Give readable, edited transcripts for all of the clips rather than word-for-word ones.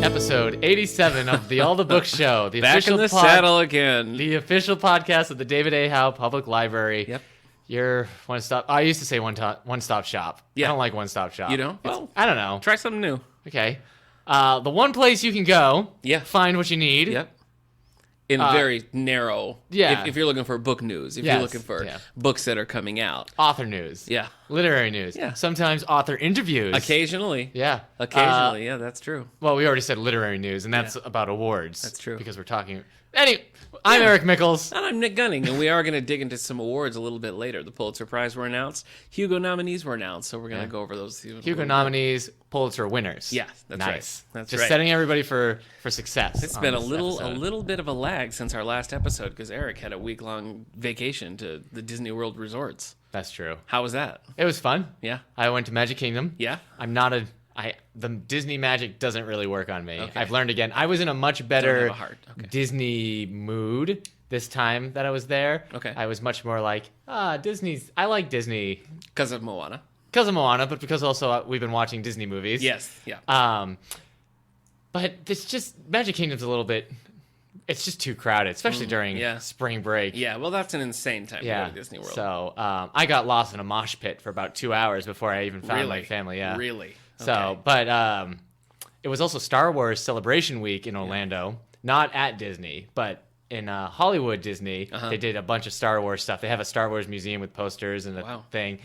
to episode 87 of the All the Books Show. The Back in the saddle again. The official podcast of the David A. Howe Public Library. Yep. Your one-stop... I used to say one-stop shop. Yeah. I don't like one-stop shop. You don't? Well, I don't know. try something new. Okay. The one place you can go, Yeah. find what you need. Yep. In very narrow. Yeah. If you're looking for book news, if Yes, you're looking for books that are coming out. Author news. Yeah. Literary news. Yeah. Sometimes author interviews. Occasionally. Yeah. Occasionally. Yeah, that's true. Well, we already said literary news, and that's about awards. That's true. Because we're talking... Anyway, I'm Eric Mickles. And I'm Nick Gunning, and we are going to dig into some awards a little bit later. The Pulitzer Prize were announced. Hugo nominees were announced, so we're going to go over those. Hugo nominees, Pulitzer winners. Yeah, that's nice. right. That's just right. setting everybody for success. It's been a little bit of a lag since our last episode because Eric had a week-long vacation to the Disney World resorts. That's true. How was that? It was fun. Yeah. I went to Magic Kingdom. Yeah. The Disney magic doesn't really work on me. Okay. I've learned again. I was in a much better Don't have a heart. Okay. Disney mood this time that I was there. Okay. I was much more like, I like Disney. Because of Moana. Because of Moana, but because also we've been watching Disney movies. Yes. Yeah. But it's just, Magic Kingdom's a little bit, it's just too crowded, especially during spring break. Yeah, well, that's an insane time to go to Disney World. So I got lost in a mosh pit for about 2 hours before I even found my family. Yeah. Really? So, Okay. but it was also Star Wars Celebration Week in Orlando, not at Disney, but in Hollywood Disney. They did a bunch of Star Wars stuff. They have a Star Wars museum with posters and a thing.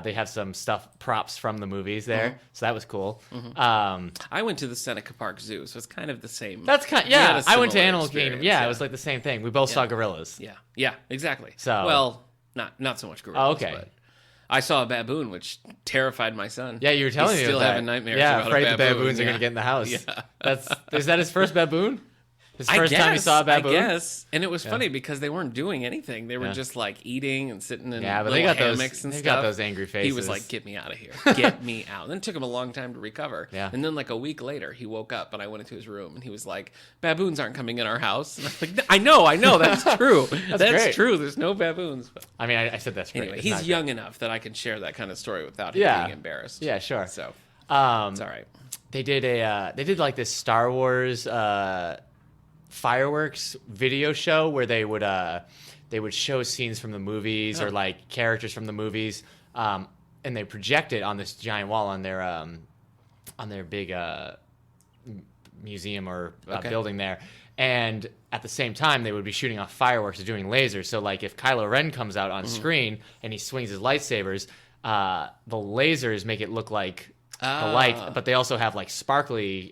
They have some props from the movies there, so that was cool. I went to the Seneca Park Zoo, so it's kind of the same. That's kind. We had Yeah, a I went to similar Animal experience, Kingdom. Yeah, it was like the same thing. We both saw gorillas. Yeah, exactly. So- well, not so much gorillas. Oh, okay. But I saw a baboon, which terrified my son. Yeah, you were telling me He's still about having that. nightmares. Yeah, about afraid a the baboon. baboons are going to get in the house. Yeah. Is that his first baboon? His first time he saw a baboon? I guess. And it was funny because they weren't doing anything. They were just like eating and sitting in Yeah, but little they got those. hammocks and They stuff. got those angry faces. He was like, "Get me out of here! Get me out!" And then it took him a long time to recover. Yeah. And then like a week later, he woke up and I went into his room and he was like, "Baboons aren't coming in our house." And I was like, "I know, that's true. that's great. true. There's no baboons." But I mean, I said that's great. anyway, It's he's not young enough that I can share that kind of story without him Yeah. being embarrassed. Yeah, sure. So great. it's all right. They did like this Star Wars fireworks video show where they would show scenes from the movies or like characters from the movies, and they project it on this giant wall on their big museum or building there. And at the same time, they would be shooting off fireworks or doing lasers. So like if Kylo Ren comes out on screen and he swings his lightsabers, the lasers make it look like the light, but they also have like sparkly,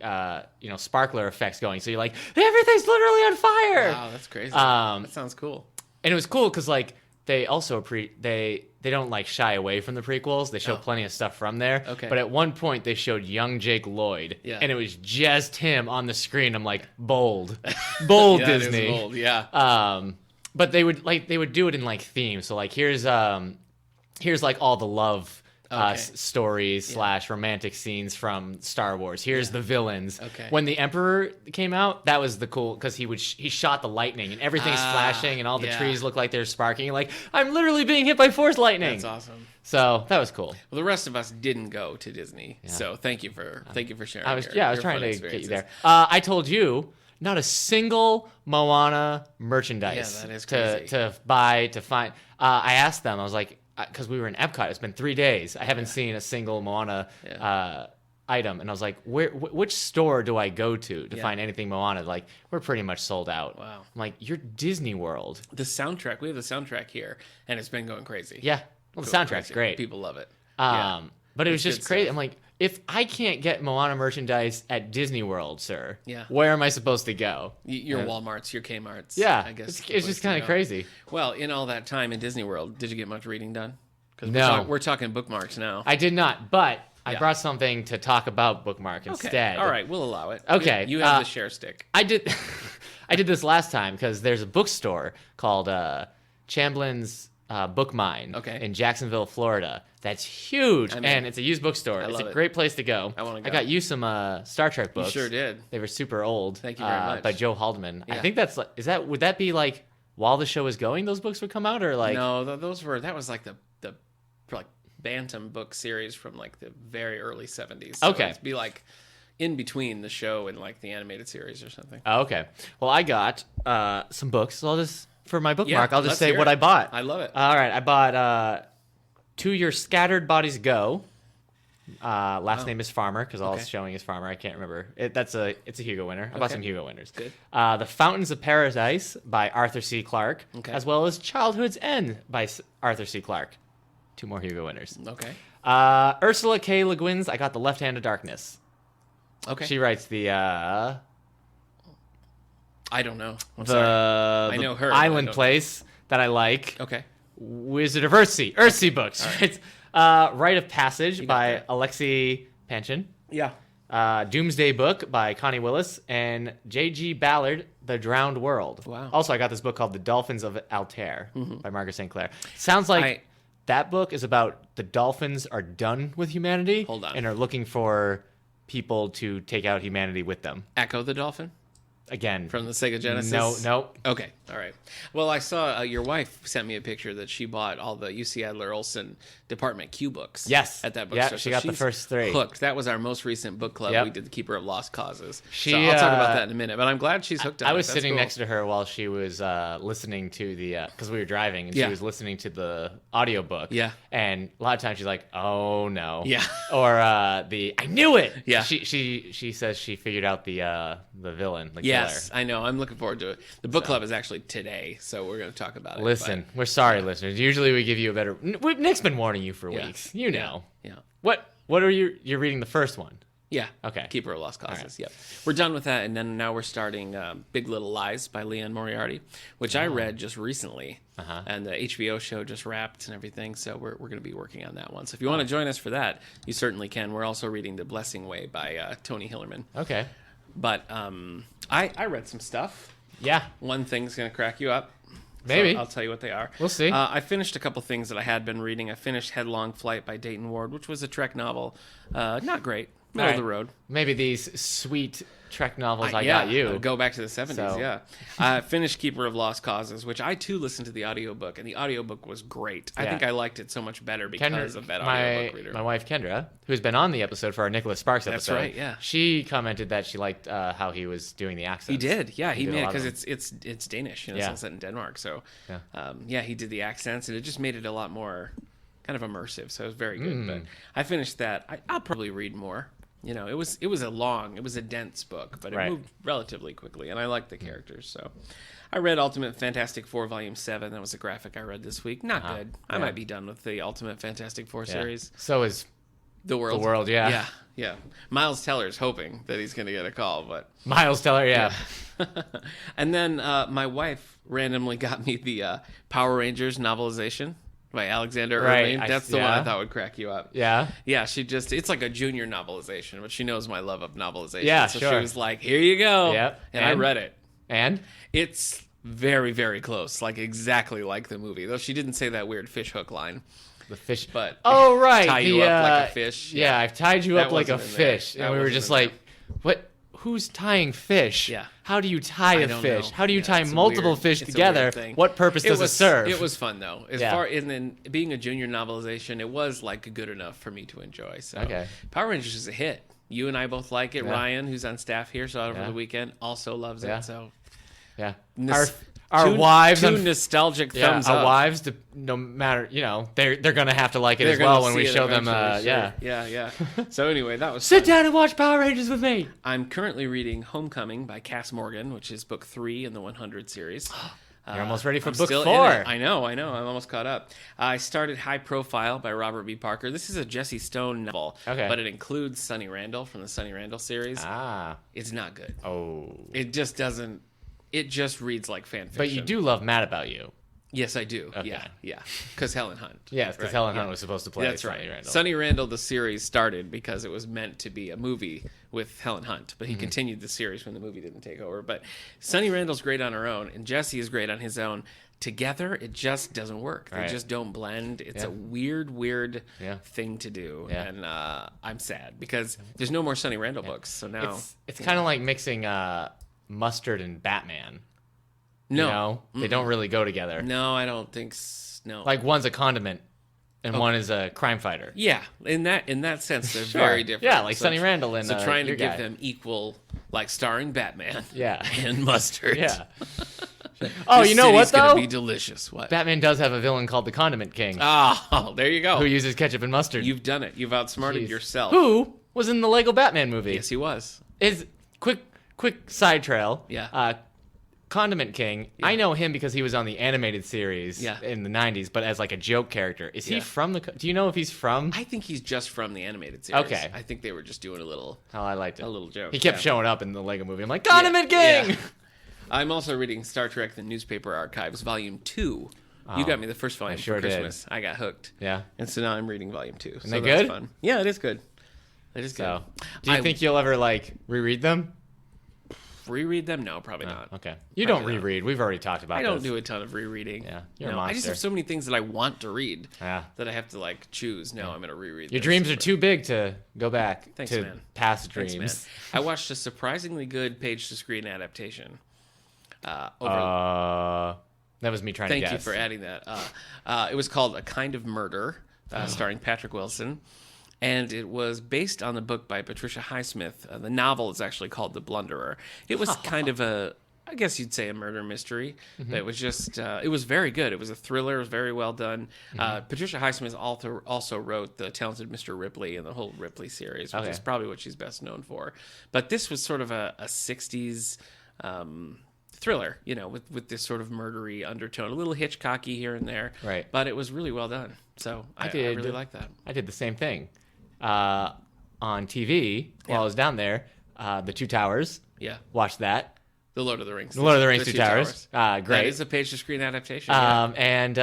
sparkler effects going. So you're like, everything's literally on fire. Wow, that's crazy. That sounds cool. And it was cool because like they also they don't like shy away from the prequels. They show plenty of stuff from there. Okay. But at one point they showed young Jake Lloyd, Yeah. and it was just him on the screen. I'm like, bold, bold Yeah, Disney. It is bold. Yeah. But they would do it in like themes. So like here's like all the love stories / romantic scenes from Star Wars. Here's the villains. Okay. When the Emperor came out, that was the cool because he shot the lightning and everything's flashing and all the trees look like they're sparking. Like I'm literally being hit by force lightning. That's awesome. So that was cool. Well, the rest of us didn't go to Disney, so thank you for sharing. I was your trying fun to get you experiences. there. I told you not a single Moana merchandise Yeah, that is crazy. to buy to find. I asked them. I was like, because we were in Epcot. It's been 3 days. I haven't seen a single Moana item, and I was like, which store do I go to find anything Moana? Like, we're pretty much sold out. Wow. I'm like, you're Disney World. The soundtrack, we have the soundtrack here, and it's been going crazy. Yeah. Well, the Going soundtrack's crazy. great. People love it. But it was It's just good crazy. stuff. I'm like, if I can't get Moana merchandise at Disney World, sir, Yeah. where am I supposed to go? Your Walmarts, your Kmarts. Yeah, I guess it's just kind of crazy. Well, in all that time in Disney World, did you get much reading done? Because No. we're talking bookmarks now. I did not, but I Yeah. brought something to talk about bookmark Okay. instead. All right, we'll allow it. Okay, You have the share stick. I did. I did this last time because there's a bookstore called Chamblin's Book Mine in Jacksonville, Florida. That's huge, and it's a used bookstore. It's a great place to go. I wanna go. I got you some Star Trek books. You sure did. They were super old. Thank you very much. By Joe Haldeman. I Yeah. think would that be like while the show was going, those books would come out, or like No, that was like the Bantam book series from like the very early 70s. So Okay. it'd be like in between the show and like the animated series or something. Oh, okay. Well, I got some books. So I'll just for my bookmark, Yeah, I'll just let's say hear what it. I bought. I love it. All right, I bought To Your Scattered Bodies Go. Last name is Farmer because all it's showing is Farmer. I can't remember. It's a Hugo winner. I bought some Hugo winners. Good. The Fountains of Paradise by Arthur C. Clarke, as well as Childhood's End by Arthur C. Clarke. 2 more Hugo winners. Okay. Ursula K. Le Guin's I got The Left Hand of Darkness. Okay. She writes the I don't know. I'm sorry. I know her. Island place that I like. Okay. Wizard of Earthsea books. Right. Rite of Passage by that. Alexei Panchin. Yeah. Doomsday Book by Connie Willis, and J.G. Ballard, The Drowned World. Wow. Also, I got this book called The Dolphins of Altair by Margaret St. Clair. Sounds like that book is about the dolphins are done with humanity. Hold on. And are looking for people to take out humanity with them. Echo the Dolphin Again. from the Sega Genesis. No. Okay. All right. Well, I saw your wife sent me a picture that she bought all the UC Adler Olson Department Q books. Yes. At that bookstore. Yeah, she got the she's first 3. Hooked. That was our most recent book club. Yep. We did The Keeper of Lost Causes. She, so I'll talk about that in a minute. But I'm glad she's hooked on it. I was That's sitting cool. next to her while she was listening to the because we were driving and Yeah. she was listening to the audiobook. Yeah. And a lot of times she's like, "Oh no." Yeah. Or I knew it. Yeah. She says she figured out the villain, the Yes, killer. I know. I'm looking forward to it. The book club is actually today, so we're going to talk about it. Listen, we're sorry, listeners. Usually we give you a better. Nick's been warning you for Yeah. weeks. You know. Yeah. What are you're reading the first one? Yeah. Okay. Keeper of Lost Causes. Yep. We're done with that, and then now we're starting Big Little Lies by Leanne Moriarty, which I read just recently, and the HBO show just wrapped and everything. So we're going to be working on that one. So if you want to join us for that, you certainly can. We're also reading The Blessing Way by Tony Hillerman. Okay. But I read some stuff. Yeah. One thing's going to crack you up. Maybe. So I'll tell you what they are. We'll see. I finished a couple things that I had been reading. I finished Headlong Flight by Dayton Ward, which was a Trek novel. Not great. Middle of the road. Maybe these sweet Trek novels I got you. Go back to the 70s, So- yeah. I finished Keeper of Lost Causes, which I, too, listened to the audiobook, and the audiobook was great. I Yeah. think I liked it so much better because of that audiobook reader. My wife Kendra, who's been on the episode for our Nicholas Sparks That's episode. right, yeah. She commented that she liked how he was doing the accents. He did, yeah. He did a made it lot of because them. it's Danish, you know, Yeah. it's set in Denmark. So, Yeah. he did the accents, and it just made it a lot more kind of immersive. So it was very good. But I finished that. I'll probably read more. You know, it was a dense book, but it Right. moved relatively quickly, and I liked the characters. So, I read Ultimate Fantastic Four Volume 7. That was a graphic I read this week. Not good. I might be done with the Ultimate Fantastic Four Yeah. series. So is The World. The World, yeah. Yeah. Miles Teller's hoping that he's going to get a call, but Miles Teller, yeah. and then my wife randomly got me the Power Rangers novelization by Alexander Right, Irving. That's the one yeah. I thought would crack you up. Yeah. Yeah, it's like a junior novelization, but she knows my love of novelization. Yeah, so sure. she was like, here you go. Yep. And I And? read it. And? It's very, very close, like exactly like the movie, though she didn't say that weird fish hook line. The fish. But Oh, right. tie you up like a fish. Yeah, I've tied you That up like a wasn't in there. fish. That And we were wasn't just in there. like, what? Who's tying fish? Yeah. How do you tie I a don't fish? know. How do you Yeah, tie it's a multiple weird- fish it's a together? weird thing. What purpose does it serve? It was fun though. As Yeah. far and then being a junior novelization, it was like good enough for me to enjoy. So Okay. Power Rangers is a hit. You and I both like it. Yeah. Ryan, who's on staff here, saw it over Yeah. the weekend, also loves Yeah. it. So Yeah. Nos- Our two- wives two and nostalgic yeah, thumbs our up. wives, no matter, they're gonna have to like it They're as well gonna when we see it show them. eventually, Yeah. sure. Yeah. So anyway, that was Sit fun. down and watch Power Rangers with me. I'm currently reading Homecoming by Cass Morgan, which is book 3 in the 100 series. You're almost ready for I'm book still 4. in it. I know. I'm almost caught up. I started High Profile by Robert B. Parker. This is a Jesse Stone novel, Okay. but it includes Sonny Randall from the Sonny Randall series. Ah. It's not good. Oh. It just doesn't. It just reads like fan fiction. But you do love Mad About You. Yes, I do. Okay. Yeah. Because Helen Hunt. Yes, because Right, Helen yeah. Hunt was supposed to play That's Sonny right. Randall. Sonny Randall, the series started because it was meant to be a movie with Helen Hunt, but he continued the series when the movie didn't take over. But Sonny Randall's great on her own, and Jesse is great on his own. Together, it just doesn't work. They Right. just don't blend. It's Yeah. a weird Yeah. thing to do, Yeah. and I'm sad because there's no more Sonny Randall books. So now, It's kind of like mixing mustard and Batman. no, You know? They don't really go together. no, I don't think no. Like one's a condiment and one is a crime fighter. Yeah, in that sense, they're very different. Yeah, like Sonny Randall and so trying to your give guy. them equal, like starring Batman. Yeah. And Mustard. Yeah. Oh, This you know what city's gonna though? be delicious. What? Batman does have a villain called the Condiment King, Oh, there you go. who uses ketchup and mustard. You've done it. You've outsmarted Jeez. yourself. Who was in the Lego Batman movie? Yes, he was. Is quick side trail. Yeah. Condiment King. Yeah. I know him because he was on the animated series Yeah. in the 90s, but as like a joke character. Is he Yeah. from the? Do you know if he's from? I think he's just from the animated series. Okay. I think they were just doing a little I liked it. joke. He kept Yeah. showing up in the Lego movie. I'm like, Condiment Yeah. King. Yeah. I'm also reading Star Trek: The Newspaper Archives, Volume 2. You got me the first volume sure for did. Christmas. I got hooked. Yeah. And so now I'm reading Volume 2. So they that's good? fun. Yeah, it is good. It is So, good. do you I think you'll ever like reread them? reread them? No, probably not. Okay. You Probably don't not. reread. We've already talked about I don't this. do a ton of rereading. Yeah, you're a No, I just monster. have so many things that I want to read Yeah. that I have to like choose. No, I'm going to reread Your this. dreams are too big to go back Thanks, to man. past Thanks, dreams. man. I watched a surprisingly good page-to-screen adaptation. Over That was me trying to Thank guess. you for adding that. It was called A Kind of Murder, starring Patrick Wilson. And it was based on the book by Patricia Highsmith. The novel is actually called The Blunderer. It was kind of I guess you'd say a murder mystery. But it was just, it was very good. It was a thriller. It was very well done. Patricia Highsmith also wrote The Talented Mr. Ripley and the whole Ripley series, which is probably what she's best known for. But this was sort of a 60s thriller, with this sort of murdery undertone, a little Hitchcocky here and there. Right. But it was really well done. So I really like that. I did the same thing. On TV while I was down there, The Two Towers. Yeah. Watched that. The Lord of the Rings. The Lord of the Rings, Two Towers. Great. That is a page-to-screen adaptation. And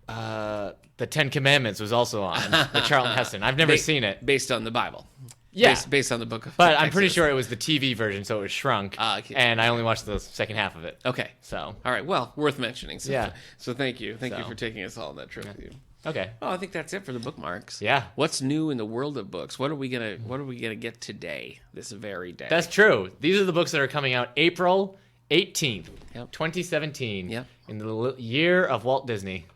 The Ten Commandments was also on with Charlton Heston. I've never seen it. Based on the Bible. Yeah. Based on the book of But I'm pretty Exodus. sure it was the TV version, so it was shrunk. Okay. And I only watched the second half of it. Okay. So, All right. Well, worth mentioning. So, Yeah. So thank you. Thank you So. for taking us all on that trip with you. okay. Oh, I think that's it for the bookmarks. Yeah. What's new in the world of books? What are we gonna get today? This very day. That's true. These are the books that are coming out April 18th, Yep. 2017, Yep. in the year of Walt Disney.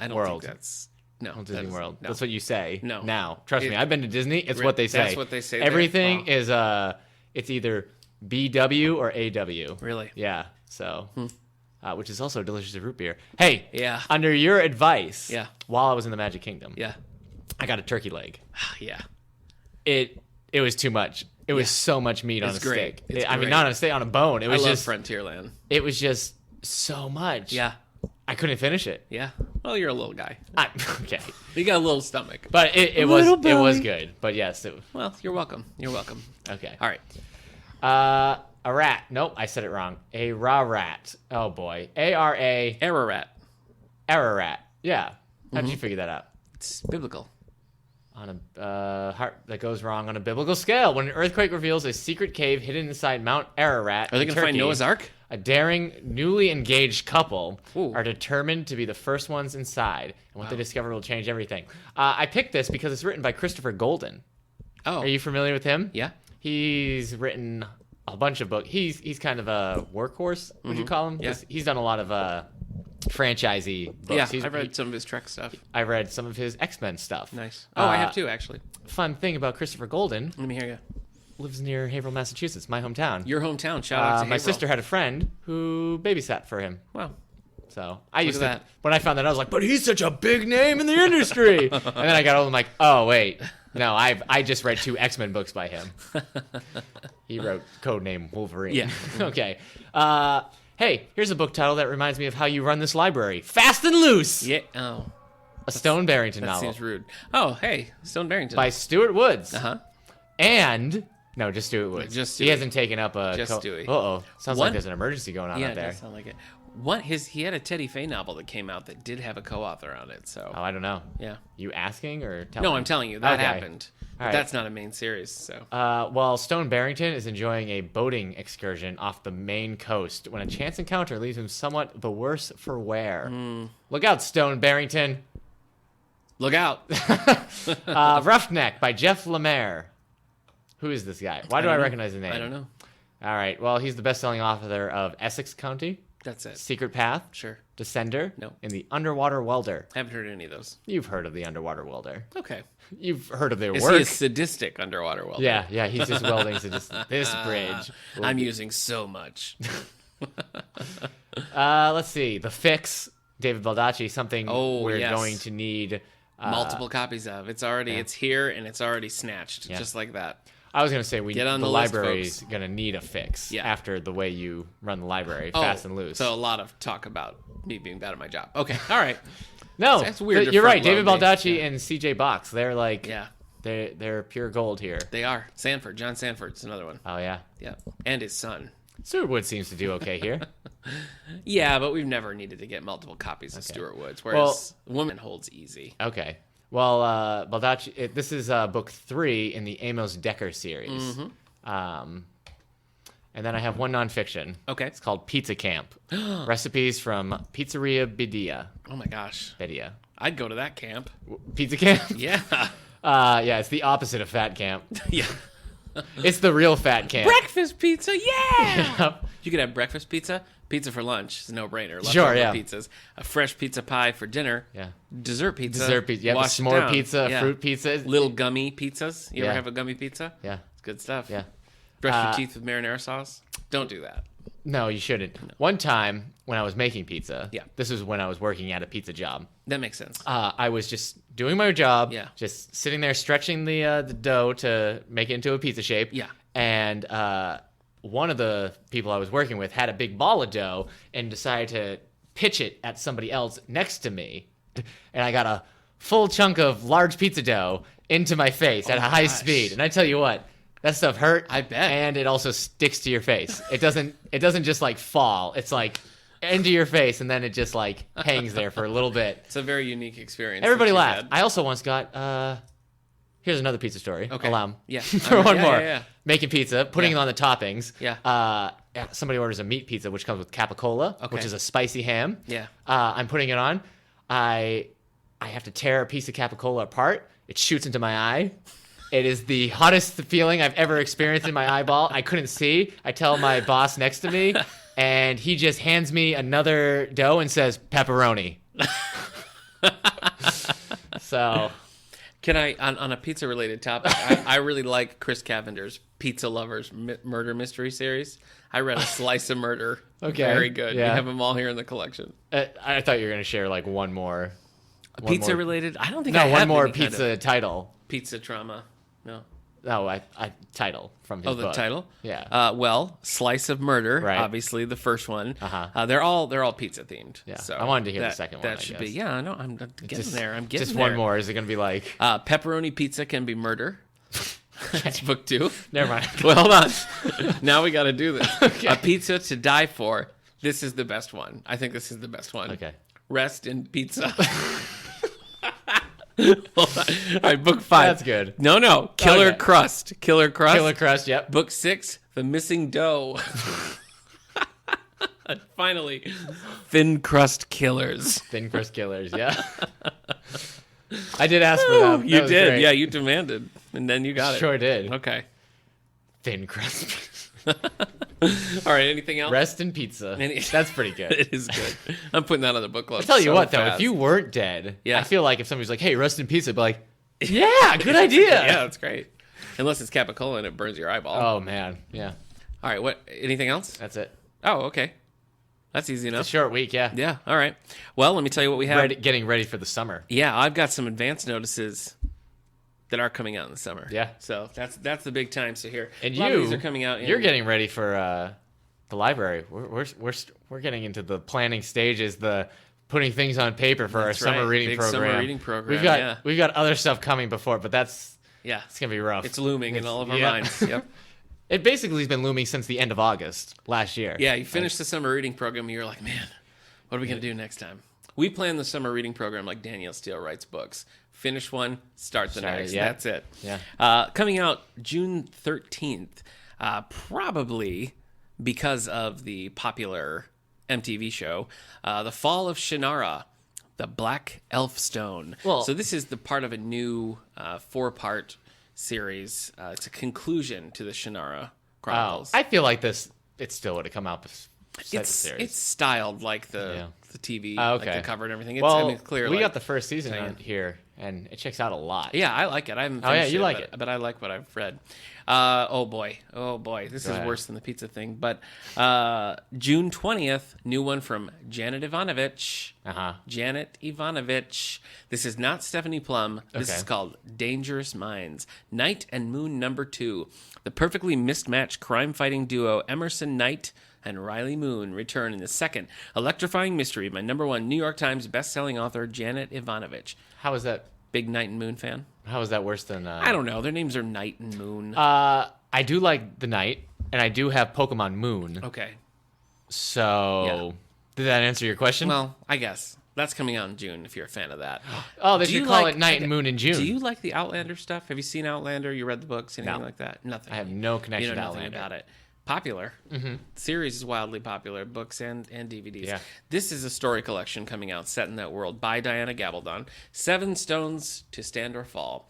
I don't World. think that's no Walt Disney World. No. That's what you say. No. Now, trust me, I've been to Disney. It's Re- what they say. that's what they say there? Everything Wow. is it's either BW or AW. Really? Yeah. So, which is also a delicious root beer. Hey. Yeah. Under your advice. Yeah. While I was in the Magic Kingdom. Yeah. I got a turkey leg. Yeah. It was too much. It was so much meat on a It's great. steak. It's I mean, great. not on a steak, on a bone. It I was love just. Frontierland. It was just so much. Yeah. I couldn't finish it. Yeah. Well, you're a little guy. Okay. You got a little stomach. But it was good. But yes, Well, you're welcome. You're welcome. okay. All right. A rat. Nope, I said it wrong. A raw rat. Oh boy. ARA. Ararat. Ararat. Yeah. How did you figure that out? It's biblical. On a heart that goes wrong on a biblical scale. When an earthquake reveals a secret cave hidden inside Mount Ararat, Are they in going to find Turkey, Noah's Ark? a daring, newly engaged couple Ooh. are determined to be the first ones inside, and what they discover will change everything. I picked this because it's written by Christopher Golden. Oh. Are you familiar with him? Yeah. He's written a bunch of books. He's kind of a workhorse, would you call him? Yeah. He's done a lot of franchisey books. Yeah. I've read some of his Trek stuff. I read some of his X-Men stuff. Nice. Oh, I have too, actually. Fun thing about Christopher Golden, Let me hear you. lives near Haverhill, Massachusetts, my hometown. Your hometown. Shout out to My Haverhill. sister had a friend who babysat for him. Wow. So I used at to, that. when I found that, I was like, but he's such a big name in the industry. And then I got old, I'm like, oh, wait. No, I just read 2 X-Men books by him. He wrote Codename Wolverine. Yeah. Okay. Hey, here's a book title that reminds me of how you run this library. Fast and Loose. Yeah. Oh, A Stone Barrington that novel seems rude. Oh, hey, Stone Barrington. by Stuart Woods. Uh-huh. And, no, just Stuart Woods. Just He Stewie. hasn't taken up a... Just Stewie. Uh-oh. Sounds One- like there's an emergency going on Yeah, out it there. does sound like it. He had a Teddy Fay novel that came out that did have a co-author on it. So Oh, I don't know. yeah. You asking or telling? No, I'm telling you that Okay. happened. But right. that's not a main series. So Well, Stone Barrington is enjoying a boating excursion off the Maine coast when a chance encounter leaves him somewhat the worse for wear. Look out, Stone Barrington. look out. Roughneck by Jeff Lemire. Who is this guy? Why do I don't know. recognize the name? I don't know. All right. Well, he's the best-selling author of Essex County, That's it. Secret Path, Sure. Descender, No. and the Underwater Welder. Haven't heard any of those. You've heard of the Underwater Welder. Okay. You've heard of their Is work. he a sadistic underwater welder? Yeah, he's just welding to just this bridge. I'm using so much. Let's see. The Fix, David Baldacci, something we're yes. going to need Multiple copies of. It's here and it's already snatched, just like that. I was going to say Get on the the list, library's folks. going to need a fix Yeah. after the way you run the library, fast and loose. So a lot of talk about me being bad at my job. Okay, all right. No, That's weird to you're right. front David load me. Baldacci Yeah. and CJ Box, they're like, Yeah, they're pure gold here. they are. John Sanford's another one. Oh, yeah. Yeah, and his son. Stuart Wood seems to do okay here. Yeah, but we've never needed to get multiple copies of Stuart Woods, whereas Woman holds easy. Okay. Well, Baldacci, this is book 3 in the Amos Decker series. And then I have one nonfiction. Okay. It's called Pizza Camp. Recipes from Pizzeria Bidia. Oh my gosh, Bidia. I'd go to that camp. Pizza Camp? Yeah, Yeah, it's the opposite of Fat Camp. yeah. It's the real Fat Camp. Breakfast pizza, yeah. Yep. You could have breakfast pizza, pizza for lunch. It's a no-brainer. Sure, Leftover yeah. pizzas, a fresh pizza pie for dinner. Yeah. Dessert pizza. Dessert pizza. You have a wash it s'more down. pizza, Yeah. fruit pizza. Little gummy pizzas. You Yeah. ever have a gummy pizza? Yeah. It's good stuff. Yeah. Brush your teeth with marinara sauce. Don't do that. No, you shouldn't. One time when I was making pizza, Yeah. this was when I was working at a pizza job. That makes sense. I was just doing my job, Yeah. just sitting there stretching the dough to make it into a pizza shape. Yeah. And one of the people I was working with had a big ball of dough and decided to pitch it at somebody else next to me. And I got a full chunk of large pizza dough into my face at a high speed. And I tell you what, that stuff hurt. I bet. And it also sticks to your face. It doesn't just like fall. It's like into your face, and then it just like hangs there for a little bit. It's a very unique experience. Everybody that you laughed. had. I also once got here's another pizza story. Okay. Allow 'em. Yeah. Throw Yeah, one yeah, more. yeah. Making pizza, putting Yeah. it on the toppings. Yeah. Somebody orders a meat pizza, which comes with capicola, Okay. which is a spicy ham. Yeah. I'm putting it on. I have to tear a piece of capicola apart. It shoots into my eye. It is the hottest feeling I've ever experienced in my eyeball. I couldn't see. I tell my boss next to me, and he just hands me another dough and says, pepperoni. So... Can I, on a pizza-related topic, I really like Chris Cavender's Pizza Lovers Murder Mystery Series. I read A Slice of Murder. Okay. Very good. Yeah. We have them all here in the collection. I thought you were going to share like one more. Pizza-related? I don't think No, I have one more any kind pizza of title. pizza trauma. No. No, I title from his Oh, the book. title? Yeah. Well, Slice of Murder, Right. obviously the first one. Uh-huh. They're all pizza themed. Yeah. So I wanted to hear the that- second one, That I should guess. be. Yeah, no, I'm getting there. I'm getting Just there. one more. Is it going to be like? Pepperoni pizza can be murder. That's book 2. Never mind. Well, hold on. Now we got to do this. Okay. A pizza to die for. This is the best one. I think this is the best one. Okay. Rest in pizza. Hold on. All right, book 5. That's good. No. Killer Okay. Crust. Killer Crust. Killer Crust. Yep. Book 6. The Missing Dough. Finally, Thin Crust Killers. Thin Crust Killers. Yeah. I did ask for them. You That was did. great. Yeah, you demanded. And then you got it. Sure did. Okay. Thin Crust. All right, anything else? Rest in pizza. That's pretty good. It is good. I'm putting that on the book club. I tell you so what, though, fast. if you weren't dead, Yeah. I feel like if somebody's like, "Hey, rest in pizza," I'd be like, "Yeah, good idea." Yeah, that's great. Unless it's capicola and it burns your eyeball. Oh man, yeah. All right, what? Anything else? That's it. Oh, okay. That's easy It's a enough. short week, yeah. Yeah, all right. Well, let me tell you what we have. Getting ready for the summer. Yeah, I've got some advance notices that are coming out in the summer. Yeah. So that's the big time. So here, And a lot of you, these are coming out. you're getting ready for the library. We're getting into the planning stages, the putting things on paper for That's our summer right. reading Big program. summer reading program, yeah. We've got other stuff coming before, but it's Yeah, gonna be rough. it's looming in all of our yeah. minds. Yep. It basically has been looming since the end of August last year. Yeah, you finished the summer reading program, and you're like, man, what are we going to do next time? We plan the summer reading program like Danielle Steele writes books. Finish one, start the next. yeah. That's it. Yeah. Coming out June 13th, probably because of the popular MTV show, The Fall of Shannara, The Black Elf Stone. Well- So this is the part of a new 4-part series. It's a conclusion to the Shannara Chronicles. I feel like it still would have come out. It's styled like the the TV, Okay. like the cover and everything. It's, Well, it's clear. we like, got the first season out here, and it checks out a lot. Yeah, I like it. I haven't Oh, yeah, finished you like but, it. but I like what I've read. Oh boy, this is ahead. worse than the pizza thing. But June 20th, new one from Janet Ivanovich. Janet Ivanovich. This is not Stephanie Plum. This Okay. is called Dangerous Minds. Night and Moon #2. The perfectly mismatched crime-fighting duo Emerson Knight and Riley Moon return in the second electrifying mystery by #1 New York Times bestselling author Janet Ivanovich. How is that? Big Night and Moon fan? How is that worse than? I don't know. Their names are Night and Moon. I do like the Night, and I do have Pokemon Moon. Okay. So, did that answer your question? Well, I guess. That's coming out in June if you're a fan of that. Oh, they Do should you call like- it Night and Moon in June. Do you like the Outlander stuff? Have you seen Outlander? You read the books? Anything No. like that? Nothing. I have no You connection know to nothing Outlander. about it. Popular. Mm-hmm. Series is wildly popular. Books and DVDs. Yeah. This is a story collection coming out set in that world by Diana Gabaldon. 7 Stones to Stand or Fall.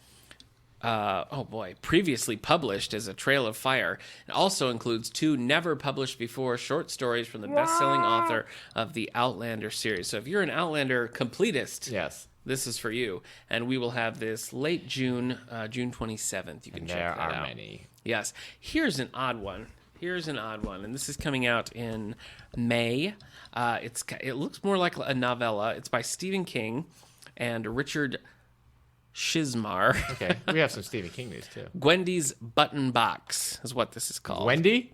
Previously published as A Trail of Fire. It also includes 2 never published before short stories from the best-selling author of the Outlander series. So if you're an Outlander completist, Yes. this is for you. And we will have this late June, June 27th. You can check There that are out. many. Yes. Here's an odd one. And this is coming out in May. It looks more like a novella. It's by Stephen King and Richard Shizmar. Okay, we have some Stephen King news too. Gwendy's Button Box is what this is called. Wendy?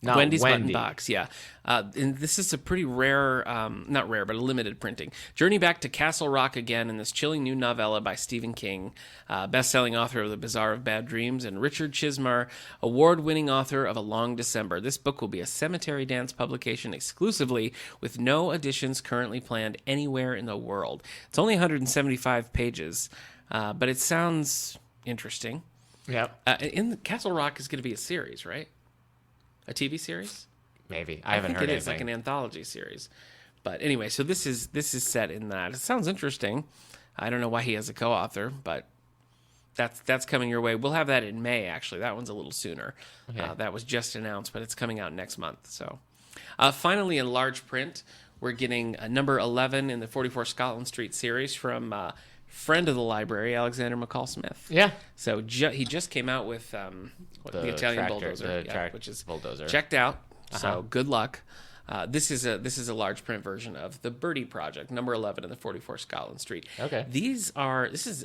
Not Wendy's Wendy. Button Box, yeah. And this is a pretty rare, not rare, but a limited printing. Journey back to Castle Rock again in this chilling new novella by Stephen King, best-selling author of The Bazaar of Bad Dreams, and Richard Shizmar, award-winning author of A Long December. This book will be a Cemetery Dance publication exclusively, with no additions currently planned anywhere in the world. It's only 175 pages, but it sounds interesting. Yep. In Castle Rock is going to be a series, right? A TV series? Maybe. I haven't heard it is like anything. an anthology series. But anyway, so this is set in that. It sounds interesting. I don't know why he has a co-author, but that's coming your way. We'll have that in May, actually. That one's a little sooner. Okay. That was just announced, but it's coming out next month. So, finally, in large print, we're getting number 11 in the 44 Scotland Street series from friend of the library, Alexander McCall Smith. Yeah. So he just came out with the Italian tractor- bulldozer, the which is bulldozer. checked out. So good luck. This is a large print version of the Birdie Project, number 11 in the 44 Scotland Street. Okay.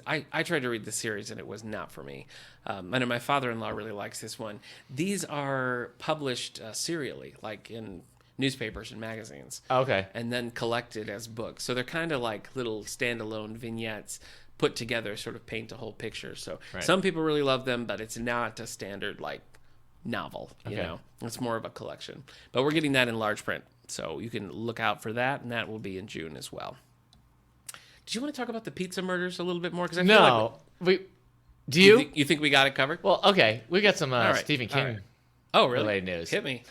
I tried to read the series and it was not for me. I know my father-in-law really likes this one. These are published serially, like in newspapers and magazines. Okay. And then collected as books. So they're kind of like little standalone vignettes put together, sort of paint a whole picture. So some people really love them, but it's not a standard like novel, you know. It's more of a collection. But we're getting that in large print. So you can look out for that, and that will be in June as well. Do you want to talk about the pizza murders a little bit more? Because I feel like Do you? you think we got it covered? Well, okay. We got some right. Stephen King All right. Oh, really? related news. Hit me.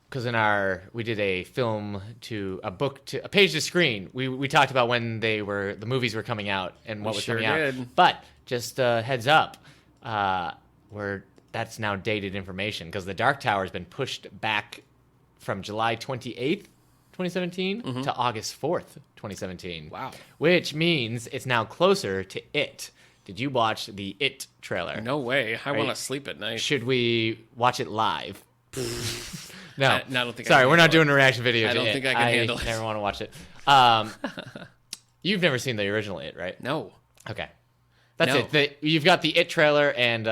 Because we did a page to screen. We talked about when the movies were coming out and what was sure coming out. did. But just heads up, that's now dated information because the Dark Tower has been pushed back from July 28th, 2017 to August 4th, 2017. Wow. Which means it's now closer to It. Did you watch the It trailer? No way. I want to sleep at night. Should we watch it live? No. I don't think I Sorry, can we're not handle doing a reaction video. I to don't It. think I can handle it. never want to watch it. You've never seen the original It, right? No. Okay. That's No. it. You've got the It trailer, and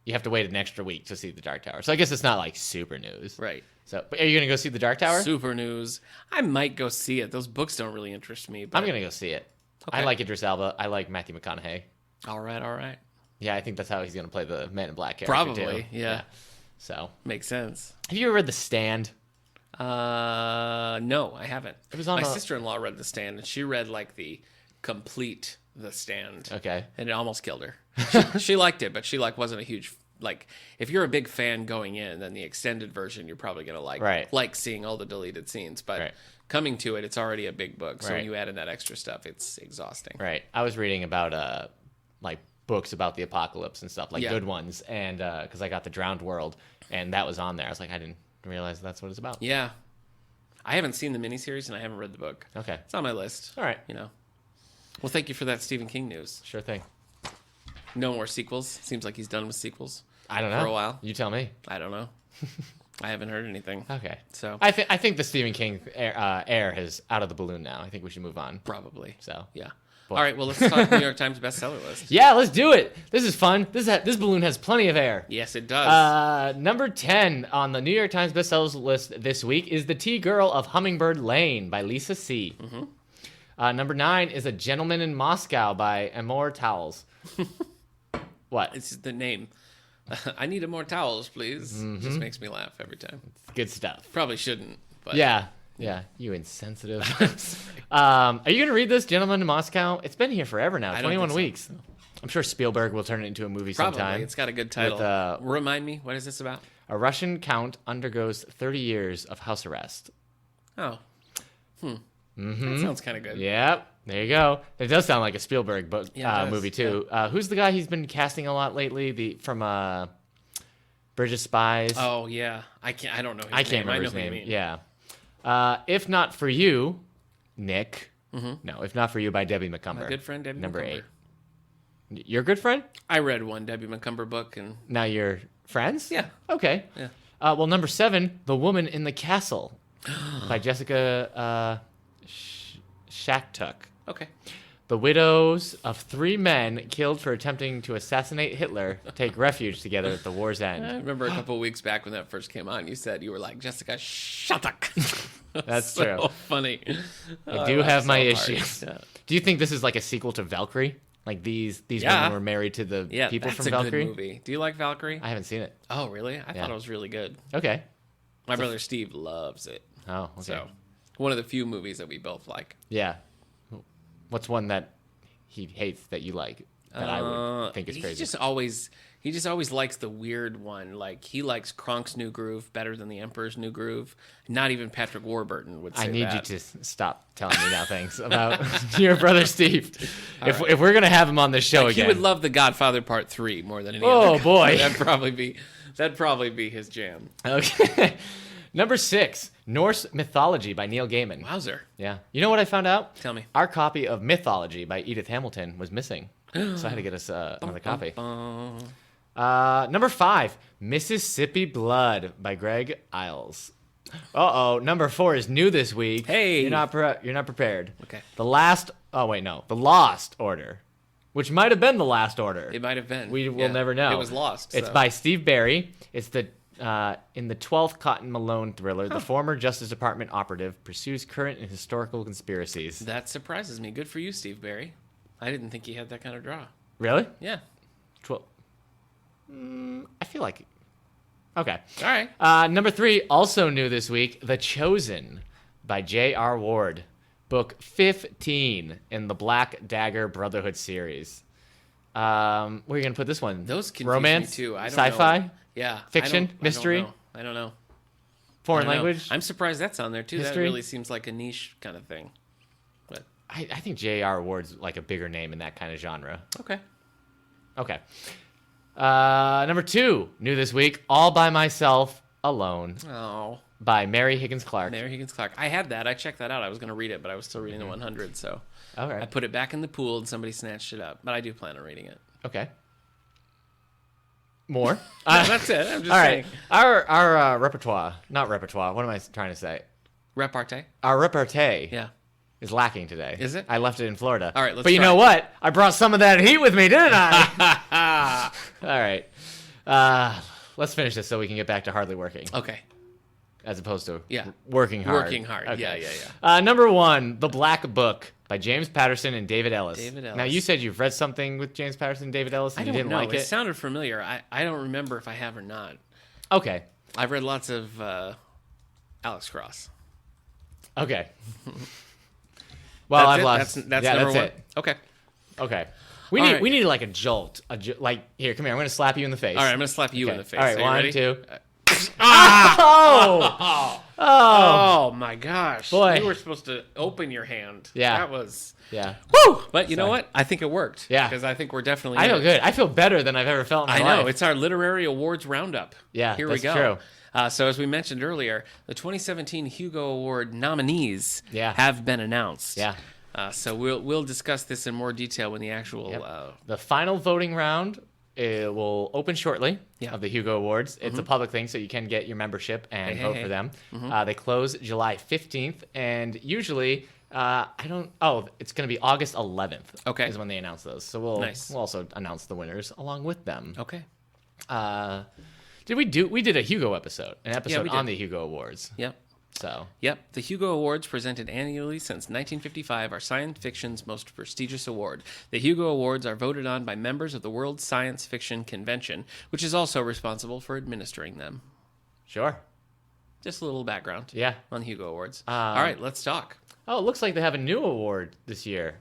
you have to wait an extra week to see the Dark Tower. So I guess it's not like super news. Right. So, but are you going to go see the Dark Tower? Super news. I might go see it. Those books don't really interest me. But I'm going to go see it. Okay. I like Idris Elba. I like Matthew McConaughey. All right. Yeah, I think that's how he's going to play the Man in Black character. Probably, too. yeah. So, Makes sense. have you ever read The Stand? No, I haven't. It was on My a- sister-in-law read The Stand, and she read like the complete The Stand. Okay. And it almost killed her. She liked it, but she wasn't a huge like. If you're a big fan going in, then the extended version you're probably gonna like. Right. Like seeing all the deleted scenes, but Right. coming to it, it's already a big book. So Right. when you add in that extra stuff, it's exhausting. Right. I was reading about like books about the apocalypse and stuff, like Yeah. good ones, and because I got the Drowned World, and that was on there. I was like, I didn't realize that's what it's about. Yeah. I haven't seen the miniseries and I haven't read the book. Okay. It's on my list. All right. Well, thank you for that Stephen King news. Sure thing. No more sequels. Seems like he's done with sequels. I don't know. For a while. You tell me. I don't know. I haven't heard anything. Okay. So I think the Stephen King air is out of the balloon now. I think we should move on. probably. So Yeah. Boy. All right. Well, let's talk New York Times bestseller list. yeah, let's do it. This is fun. This balloon has plenty of air. Yes, it does. Number 10 on the New York Times bestsellers list this week is The Tea Girl of Hummingbird Lane by Lisa C. Mm-hmm. Number 9 is A Gentleman in Moscow by Amor Towles. What? It's the name. I need more towels, please. Just makes me laugh every time. Good stuff. Probably shouldn't. But Yeah, you insensitive. Are you going to read this, Gentleman in Moscow? It's been here forever now, I don't 21 think so. weeks. I'm sure Spielberg will turn it into a movie Probably. sometime. It's got a good title. With, Remind me, what is this about? A Russian count undergoes 30 years of house arrest. Oh. That sounds kind of good. Yep, there you go. It does sound like a Spielberg book, Yeah, it does. movie too. Who's the guy he's been casting a lot lately? From Bridge of Spies. Oh yeah, I don't know. His I can't name. remember I know his who you name. mean. Yeah. If Not For You, Nick. No, If Not For You by Debbie McCumber. My good friend Debbie Number McCumber. 8. Your good friend? I read one Debbie McCumber book, and Now you're friends? Yeah. Okay. Yeah. Well, number 7, The Woman in the Castle by Jessica Shaktuk. okay. The widows of 3 men killed for attempting to assassinate Hitler take refuge together at the war's I end. remember a couple of weeks back when that first came on. You said you were like Jessica Shattuck. That's so true. funny. I do have my issues. Yeah. Do you think this is like a sequel to Valkyrie? Like these Yeah. women were married to the Yeah, people that's from a Valkyrie? good movie. Do you like Valkyrie? I haven't seen it. Oh, really? I thought it was really good. Okay. My brother Steve loves it. Oh, okay. So, one of the few movies that we both like. Yeah. What's one that he hates that you like that I would think is crazy? He just always likes the weird one. Like he likes Kronk's New Groove better than the Emperor's New Groove. Not even Patrick Warburton would say I need that. you to stop telling me now things about your brother Steve. If we're gonna have him on this show He again, would love The Godfather Part 3 more than any Oh, other. boy. That'd probably be his jam. Okay. Number 6, Norse Mythology by Neil Gaiman. Wowzer. Yeah. You know what I found out? Tell me. Our copy of Mythology by Edith Hamilton was missing, so I had to get us another copy. Number 5, Mississippi Blood by Greg Iles. Number 4 is new this week. Hey. you're not prepared. Okay. The Lost Order, which might have been the Last Order. It might have been. We will Yeah. never know. It was lost. It's so. by Steve Barry. It's in the 12th Cotton Malone thriller, the former Justice Department operative pursues current and historical conspiracies. That surprises me. Good for you, Steve Barry. I didn't think he had that kind of draw. Really? Yeah. 12. I feel like. Okay. All right. Number 3, also new this week, The Chosen by J.R. Ward. Book 15 in the Black Dagger Brotherhood series. Where are you going to put this one? Those confuse Romance? me too. I don't Sci-fi? know. Yeah. Fiction? Mystery? I don't know. Foreign I don't know. language? I'm surprised that's on there too. History? That really seems like a niche kind of thing. But I think J.R. Ward's like a bigger name in that kind of genre. okay. Okay. Number 2, new this week, All by Myself Alone Oh, by Mary Higgins Clark. Mary Higgins Clark. I had that. I checked that out. I was going to read it, but I was still reading the 100. So All I right. put it back in the pool, and somebody snatched it up. But I do plan on reading it. Okay. More? That's it. I'm just All right. saying. Our not repertoire. What am I trying to say? Repartee. Our repartee Yeah. is lacking today. Is it? I left it in Florida. All right, let's But you try know it. what? I brought some of that heat with me, didn't I? All right. Let's finish this so we can get back to hardly working, Okay. as opposed to Yeah. working hard. Working hard. Okay. Yeah. Number 1, The Black Book by James Patterson and David Ellis. David Ellis. Now, you said you've read something with James Patterson and David Ellis and I you don't didn't know. like It it? sounded familiar. I don't remember if I have or not. Okay. I've read lots of Alex Cross. Okay. Well, I've it? lost. That's yeah, number that's one. it. Okay. Okay. All right. We need like a jolt. Like, here, come here. I'm going to slap you in the face. All right. I'm gonna slap you in Okay. the face. All right, Are you 1, ready? 2. Oh my gosh. Boy. You were supposed to open your hand. Yeah. That was... Yeah. Woo! But you know what? I think it worked. Yeah. Because I think we're definitely... I feel good. I feel better than I've ever felt in my life. I know. It's our literary awards roundup. Yeah, Here that's we go. true. So as we mentioned earlier, the 2017 Hugo Award nominees have been announced. Yeah. So we'll discuss this in more detail when the actual... The final voting round will open shortly Yeah. of the Hugo Awards. It's a public thing, so you can get your membership and vote for them. They close July 15th, and usually... it's going to be August 11th. Okay. Is when they announce those. So we'll also announce the winners along with them. Okay. We did a Hugo episode, an episode we on did. the Hugo Awards. Yep. So. Yep. The Hugo Awards, presented annually since 1955, are science fiction's most prestigious award. The Hugo Awards are voted on by members of the World Science Fiction Convention, which is also responsible for administering them. Sure. Just a little background. Yeah. On the Hugo Awards. All right, let's talk. Oh, it looks like they have a new award this year.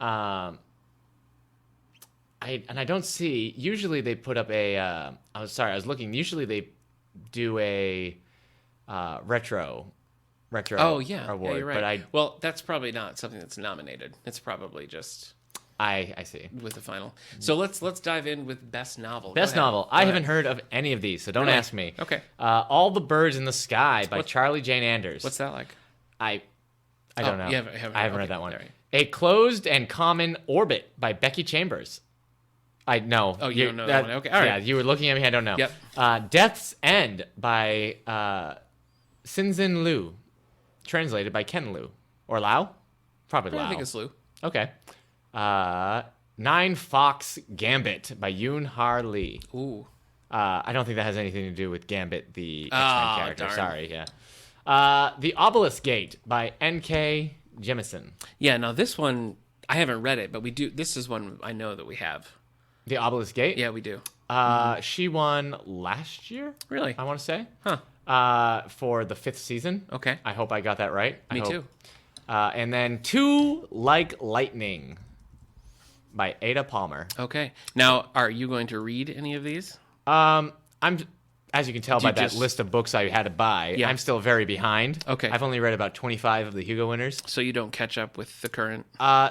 I don't see. Usually they put up a. I was looking. Usually they do a retro. Oh yeah, award. yeah, you're right. But well, that's probably not something that's nominated. It's probably just. I see. With the final. So let's dive in with best novel. Best novel. I haven't heard of any of these, so don't ask me. Okay. All the Birds in the Sky by Charlie Jane Anders. What's that like? I don't know. You haven't I haven't read that one. Right. A Closed and Common Orbit by Becky Chambers. I know. Oh, you don't know that one. Okay, all right. Yeah, you were looking at me. I don't know. Yep. Death's End by Sinzin Liu, translated by Ken Liu or Lau, probably Lau. I think it's Liu. Okay. Nine Fox Gambit by Yoon Har Lee. Ooh. I don't think that has anything to do with Gambit, the X-Men character. Darn. Sorry, yeah. The Obelisk Gate by N.K. Jemisin. Yeah, now this one, I haven't read it, but we do. This is one I know that we have. The Obelisk Gate? Yeah, we do. She won last year? Really? I want to say. Huh. For the 5th season. Okay. I hope I got that right. Me too. And then Two Like Lightning by Ada Palmer. Okay. Now, are you going to read any of these? I'm, as you can tell by that list of books I had to buy, I'm still very behind. Okay. I've only read about 25 of the Hugo winners. So you don't catch up with the current?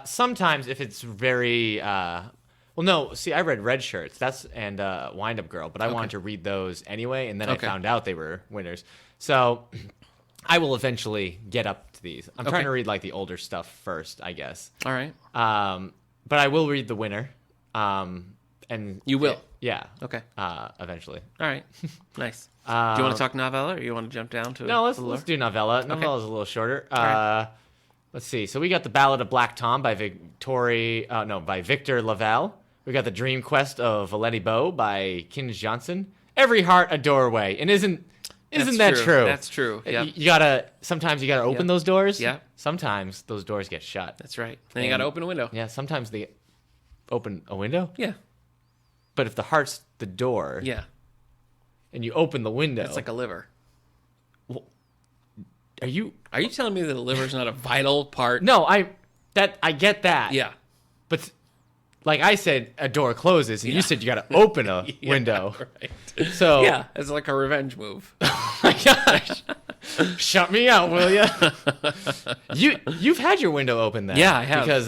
Sometimes if it's very, well, no, see, I read Red Shirts, and Wind Up Girl, but I wanted to read those anyway, and then I found out they were winners. So I will eventually get up to these. I'm trying to read like the older stuff first, I guess. All right. But I will read the winner. And you will? Yeah. Okay. Eventually. All right. Nice. Do you want to talk novella, or you want to jump down to? No, let's do novella. Novella is a little shorter. Right. Let's see. So we got the Ballad of Black Tom by by Victor Laval. We got the Dream Quest of Valetti Bow by Kins Johnson. Every Heart a Doorway, and isn't that true? That's true. Yeah. Sometimes you gotta open those doors. Yeah. Sometimes those doors get shut. That's right. Then you gotta open a window. Yeah. Sometimes they open a window. Yeah. But if the heart's the door. Yeah. And you open the window. It's like a liver. Well, are you telling me that the liver's not a vital part? No, I get that. Yeah. But like I said, a door closes, and you said you got to open a window. Right. So yeah, it's like a revenge move. Oh my gosh. Shut me out, will ya? You've had your window open then. Yeah, I have. Because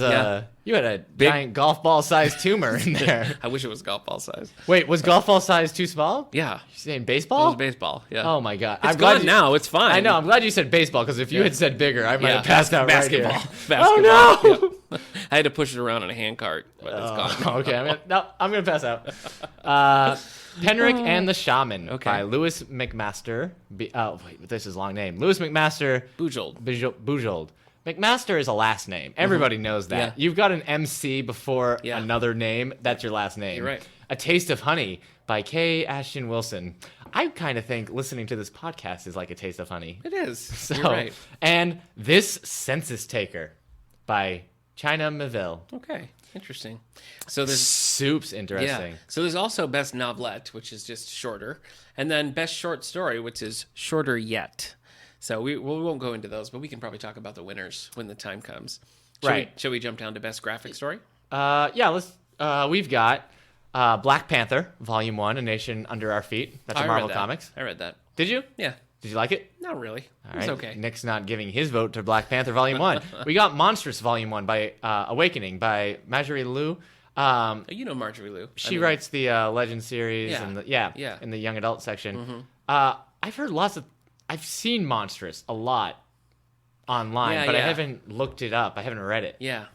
you had a giant golf ball sized tumor in there. I wish it was golf ball size. Wait, was golf ball size too small? Yeah. You saying baseball? It was baseball, yeah. Oh my god. It's gone now, it's fine. I know, I'm glad you said baseball, because if you had said bigger, I might have passed out basketball. right here. Basketball. Oh no! Yep. I had to push it around in a handcart, but it's gone. Okay, I'm gonna pass out. Penrick and the Shaman by Louis McMaster. Wait, this is a long name. Louis McMaster. Bujold. McMaster is a last name. Everybody knows that. Yeah. You've got an MC before another name. That's your last name. You're right. A Taste of Honey by K. Ashton Wilson. I kind of think listening to this podcast is like a taste of honey. It is. So, You're right. And This Census Taker by China Miville. Okay. Interesting. So there's Soup's interesting. Yeah. So there's also Best Novelette, which is just shorter, and then Best Short Story, which is shorter yet. So we won't go into those, but we can probably talk about the winners when the time comes. Shall we jump down to Best Graphic Story? Yeah. Let's. We've got Black Panther, Volume 1, A Nation Under Our Feet. That's a Marvel Comics. I read that. Did you? Yeah. Did you like it? Not really. All It was right. okay. Nick's not giving his vote to Black Panther Volume 1. We got Monstrous Volume 1 by Awakening by Marjorie Liu. Marjorie Liu. She writes the Legend series Yeah. and Yeah. in the young adult section. Mm-hmm. I've seen Monstrous a lot online, but I haven't looked it up. I haven't read it. Yeah.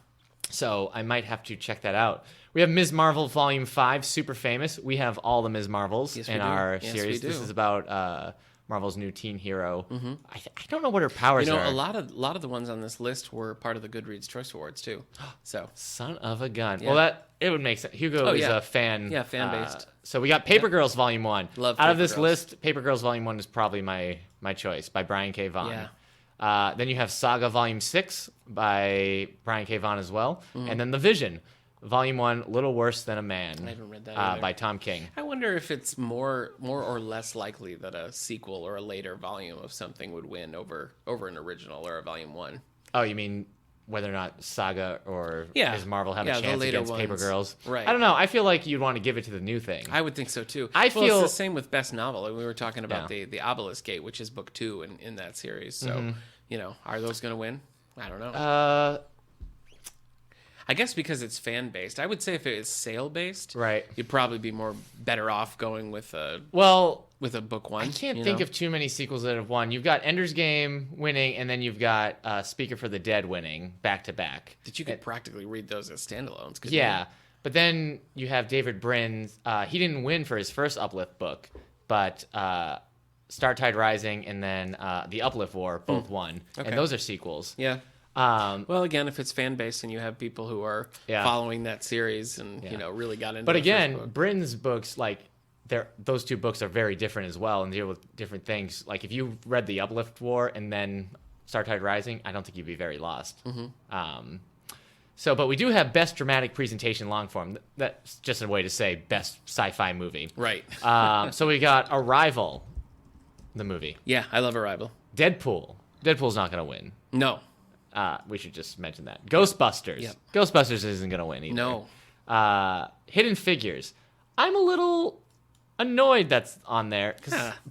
So I might have to check that out. We have Ms. Marvel Volume 5, Super Famous. We have all the Ms. Marvels in our series. This is about Marvel's new teen hero. Mm-hmm. I don't know what her powers are. A lot of the ones on this list were part of the Goodreads Choice Awards too. So son of a gun. Yeah. Well, it would make sense. Hugo is a fan. Yeah, fan based. So we got Paper Girls Volume 1. Love Out of Paper this Girls. list, Paper Girls Volume 1 is probably my choice by Brian K. Vaughan. Yeah. Then you have Saga Volume 6 by Brian K. Vaughan as well. Mm-hmm. And then The Vision, Volume 1, Little Worse Than a Man. I haven't read that either. By Tom King. I wonder if it's more or less likely that a sequel or a later volume of something would win over an original or a volume 1. Oh, you mean whether or not Saga or Ms. Marvel have a the chance later against Paper ones. Girls? Right. I don't know. I feel like you'd want to give it to the new thing. I would think so too. I Well, feel- it's the same with Best Novel. We were talking about the Obelisk Gate, which is book 2 in that series. So, are those going to win? I don't know. I guess because it's fan based. I would say if it is sale based, Right. you'd probably be better off going with a book 1. I can't think of too many sequels that have won. You've got Ender's Game winning, and then you've got Speaker for the Dead winning back to back. that you could practically read those as standalones. Yeah, but then you have David Brin's. He didn't win for his first Uplift book, but Startide Rising and then The Uplift War both won, Okay. and those are sequels. Yeah. Well, again, if it's fan based and you have people who are following that series and really got into. But the again, first book. Brin's books, like those two books are very different as well and deal with different things. Like if you read The Uplift War and then Startide Rising, I don't think you'd be very lost. Mm-hmm. But we do have Best Dramatic Presentation Long Form. That's just a way to say Best Sci-Fi Movie. Right. So we got Arrival, the movie. Yeah, I love Arrival. Deadpool. Deadpool's not going to win. No. We should just mention that. Ghostbusters. Yep. Ghostbusters isn't going to win either. No. Hidden Figures. I'm a little annoyed that's on there,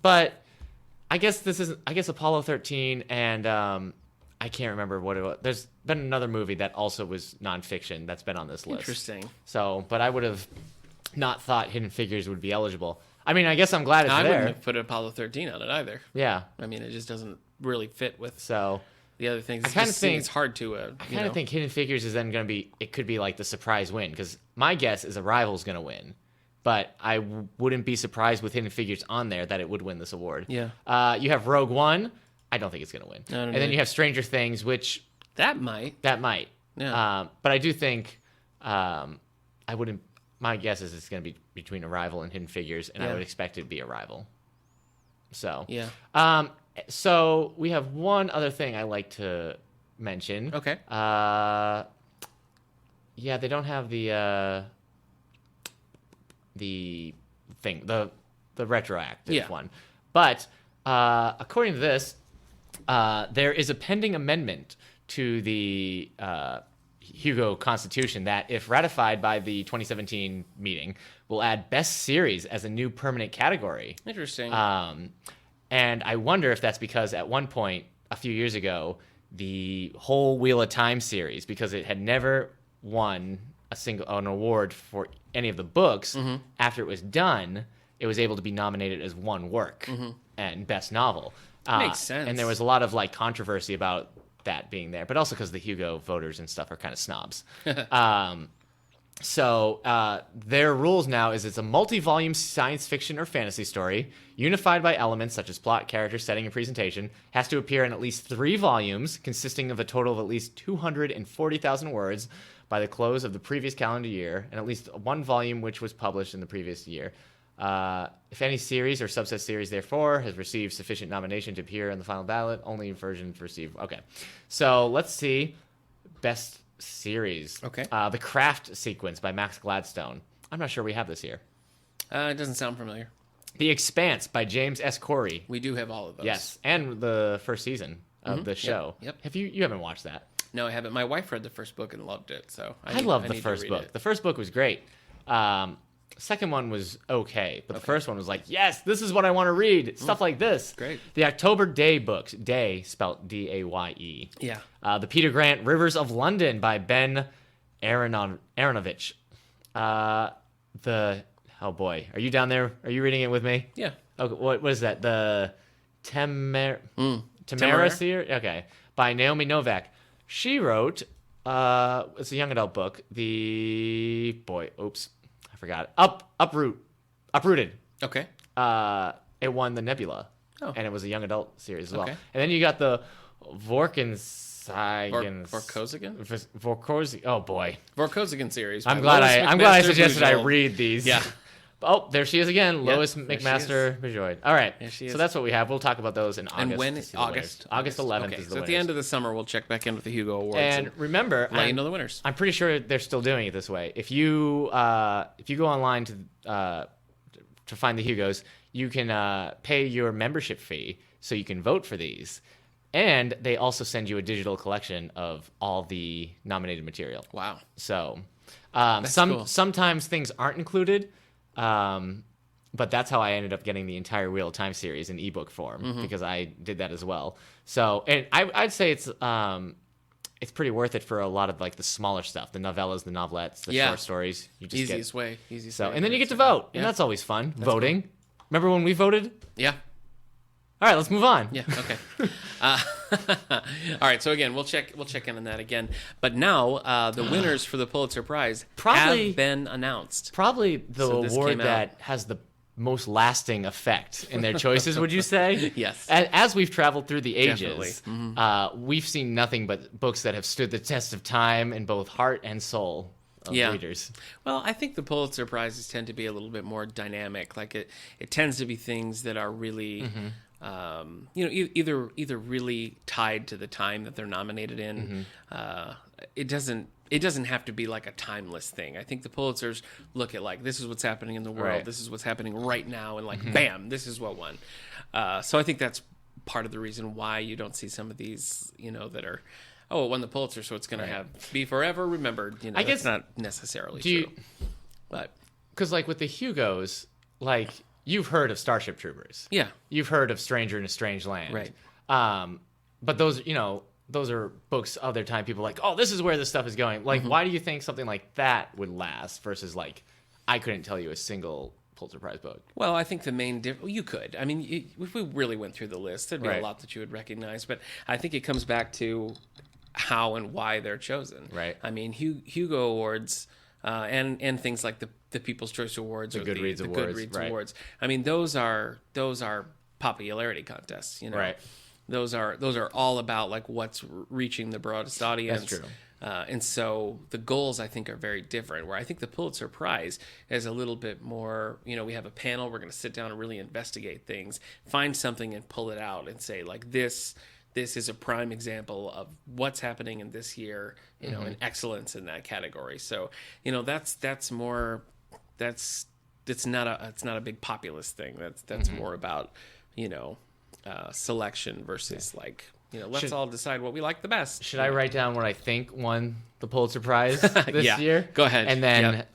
but I guess Apollo 13 and I can't remember what it was. There's been another movie that also was nonfiction that's been on this list. Interesting. So, but I would have not thought Hidden Figures would be eligible. I mean, I guess I'm glad it's I there. wouldn't have put Apollo 13 on it either. Yeah. I mean, it just doesn't really fit with So the other things. I kind of think it's hard to. I kind of think Hidden Figures is then going to be. It could be like the surprise win because my guess is Arrival's going to win, but I wouldn't be surprised with Hidden Figures on there that it would win this award. Yeah. You have Rogue One. I don't think it's going to win. No, and then you have Stranger Things, which that might. Yeah. But I do think I wouldn't. My guess is it's going to be between Arrival and Hidden Figures, and I would expect it to be Arrival. So yeah. So we have one other thing I like to mention. Okay. Yeah, they don't have the thing, the retroactive one. But according to this, there is a pending amendment to the Hugo Constitution that, if ratified by the 2017 meeting, will add Best Series as a new permanent category. Interesting. And I wonder if that's because at one point, a few years ago, the whole Wheel of Time series, because it had never won an award for any of the books, after it was done, it was able to be nominated as one work and Best Novel. Makes sense. And there was a lot of controversy about that being there, but also because the Hugo voters and stuff are kind of snobs. So their rules now is it's a multi-volume science fiction or fantasy story, unified by elements such as plot, character, setting, and presentation, has to appear in at least 3 volumes, consisting of a total of at least 240,000 words by the close of the previous calendar year, and at least 1 volume which was published in the previous year. If any series or subset series, therefore, has received sufficient nomination to appear on the final ballot, only versions receive. Okay. So let's see. Best series. Okay. The Craft sequence by Max Gladstone. I'm not sure we have this here. It doesn't sound familiar. The Expanse by James S. Corey. We do have all of those. Yes, and the first season of the show. Yep. You haven't watched that? No, I haven't. My wife read the first book and loved it, so I love the first book. The first book was great. Second one was okay, but the first one was like, yes, this is what I want to read. Stuff like this. Great. The October Day books. Day, spelled D-A-Y-E. Yeah. The Peter Grant Rivers of London by Ben Aronovich. Oh boy, are you down there? Are you reading it with me? Yeah. Okay, what is that? The Tamara series? Okay, by Naomi Novak. She wrote, it's a young adult book. I forgot. Uprooted. Okay. It won the Nebula, and it was a young adult series as well. Okay. And then you got the Vorkosigan? Oh boy, Vorkosigan series. I'm glad I suggested I Bujold. read these. Yeah. Oh, there she is again, Yep, Lois there McMaster Bujold. All right, There she is. so that's what we have. We'll talk about those in August. And when to see the August? winners. August 11th Okay, is the so at winners. the end of the summer, we'll check back in with the Hugo Awards And remember, let you know the winners. I'm pretty sure they're still doing it this way. If you go online to find the Hugos, you can pay your membership fee so you can vote for these. And they also send you a digital collection of all the nominated material. Wow. So Cool. sometimes things aren't included, but that's how I ended up getting the entire Wheel of Time series in ebook form because I did that as well. So, and I'd say it's pretty worth it for a lot of like the smaller stuff, the novellas, the novelettes, the short stories. You just Easiest way. and then you get to vote, and that's always fun. Voting. Cool. Remember when we voted? Yeah. All right, let's move on. Yeah. Okay. All right. So again, we'll check in on that again. But now the winners for the Pulitzer Prize have been announced. Probably the award that has the most lasting effect in their choices. Would you say? Yes. As we've traveled through the ages, Definitely. We've seen nothing but books that have stood the test of time in both heart and soul of readers. Well, I think the Pulitzer Prizes tend to be a little bit more dynamic. Like it tends to be things that are really. Either really tied to the time that they're nominated in. It doesn't have to be like a timeless thing. I think the Pulitzers look at like, this is what's happening in the world. Right. This is what's happening right now. And like, bam, this is what won. So I think that's part of the reason why you don't see some of these, that are, it won the Pulitzer, so it's going to be forever remembered. I guess that's not necessarily true. But because like with the Hugos, like, you've heard of Starship Troopers. Yeah. You've heard of Stranger in a Strange Land. Right. But those are books of their time. People are like, oh, this is where this stuff is going. Like, why do you think something like that would last versus like, I couldn't tell you a single Pulitzer Prize book? Well, I think the main you could. I mean, if we really went through the list, there'd be a lot that you would recognize. But I think it comes back to how and why they're chosen. Right. I mean, Hugo Awards and things like the People's Choice Awards the or Goodreads the Awards, Goodreads Awards. I mean, those are popularity contests. Right. Those are all about like what's reaching the broadest audience. That's true. And so the goals, I think, are very different. Where I think the Pulitzer Prize is a little bit more, we have a panel, we're going to sit down and really investigate things, find something and pull it out and say, like, this is a prime example of what's happening in this year, and excellence in that category. So, it's not a big populist thing. That's more about, selection versus like, let's all decide what we like the best. Should I write down what I think won the Pulitzer Prize this year? Go ahead. And then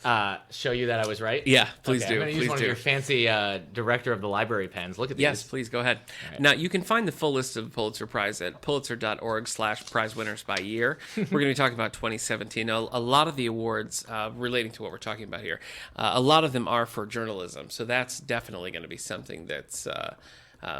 show you that I was right? Yeah, please do. I'm going to use one of your fancy director of the library pens. Look at these. Yes, please, go ahead. Right. Now, you can find the full list of the Pulitzer Prize at pulitzer.org/prize winners by year. We're going to be talking about 2017. A lot of the awards relating to what we're talking about here, a lot of them are for journalism. So that's definitely going to be something that's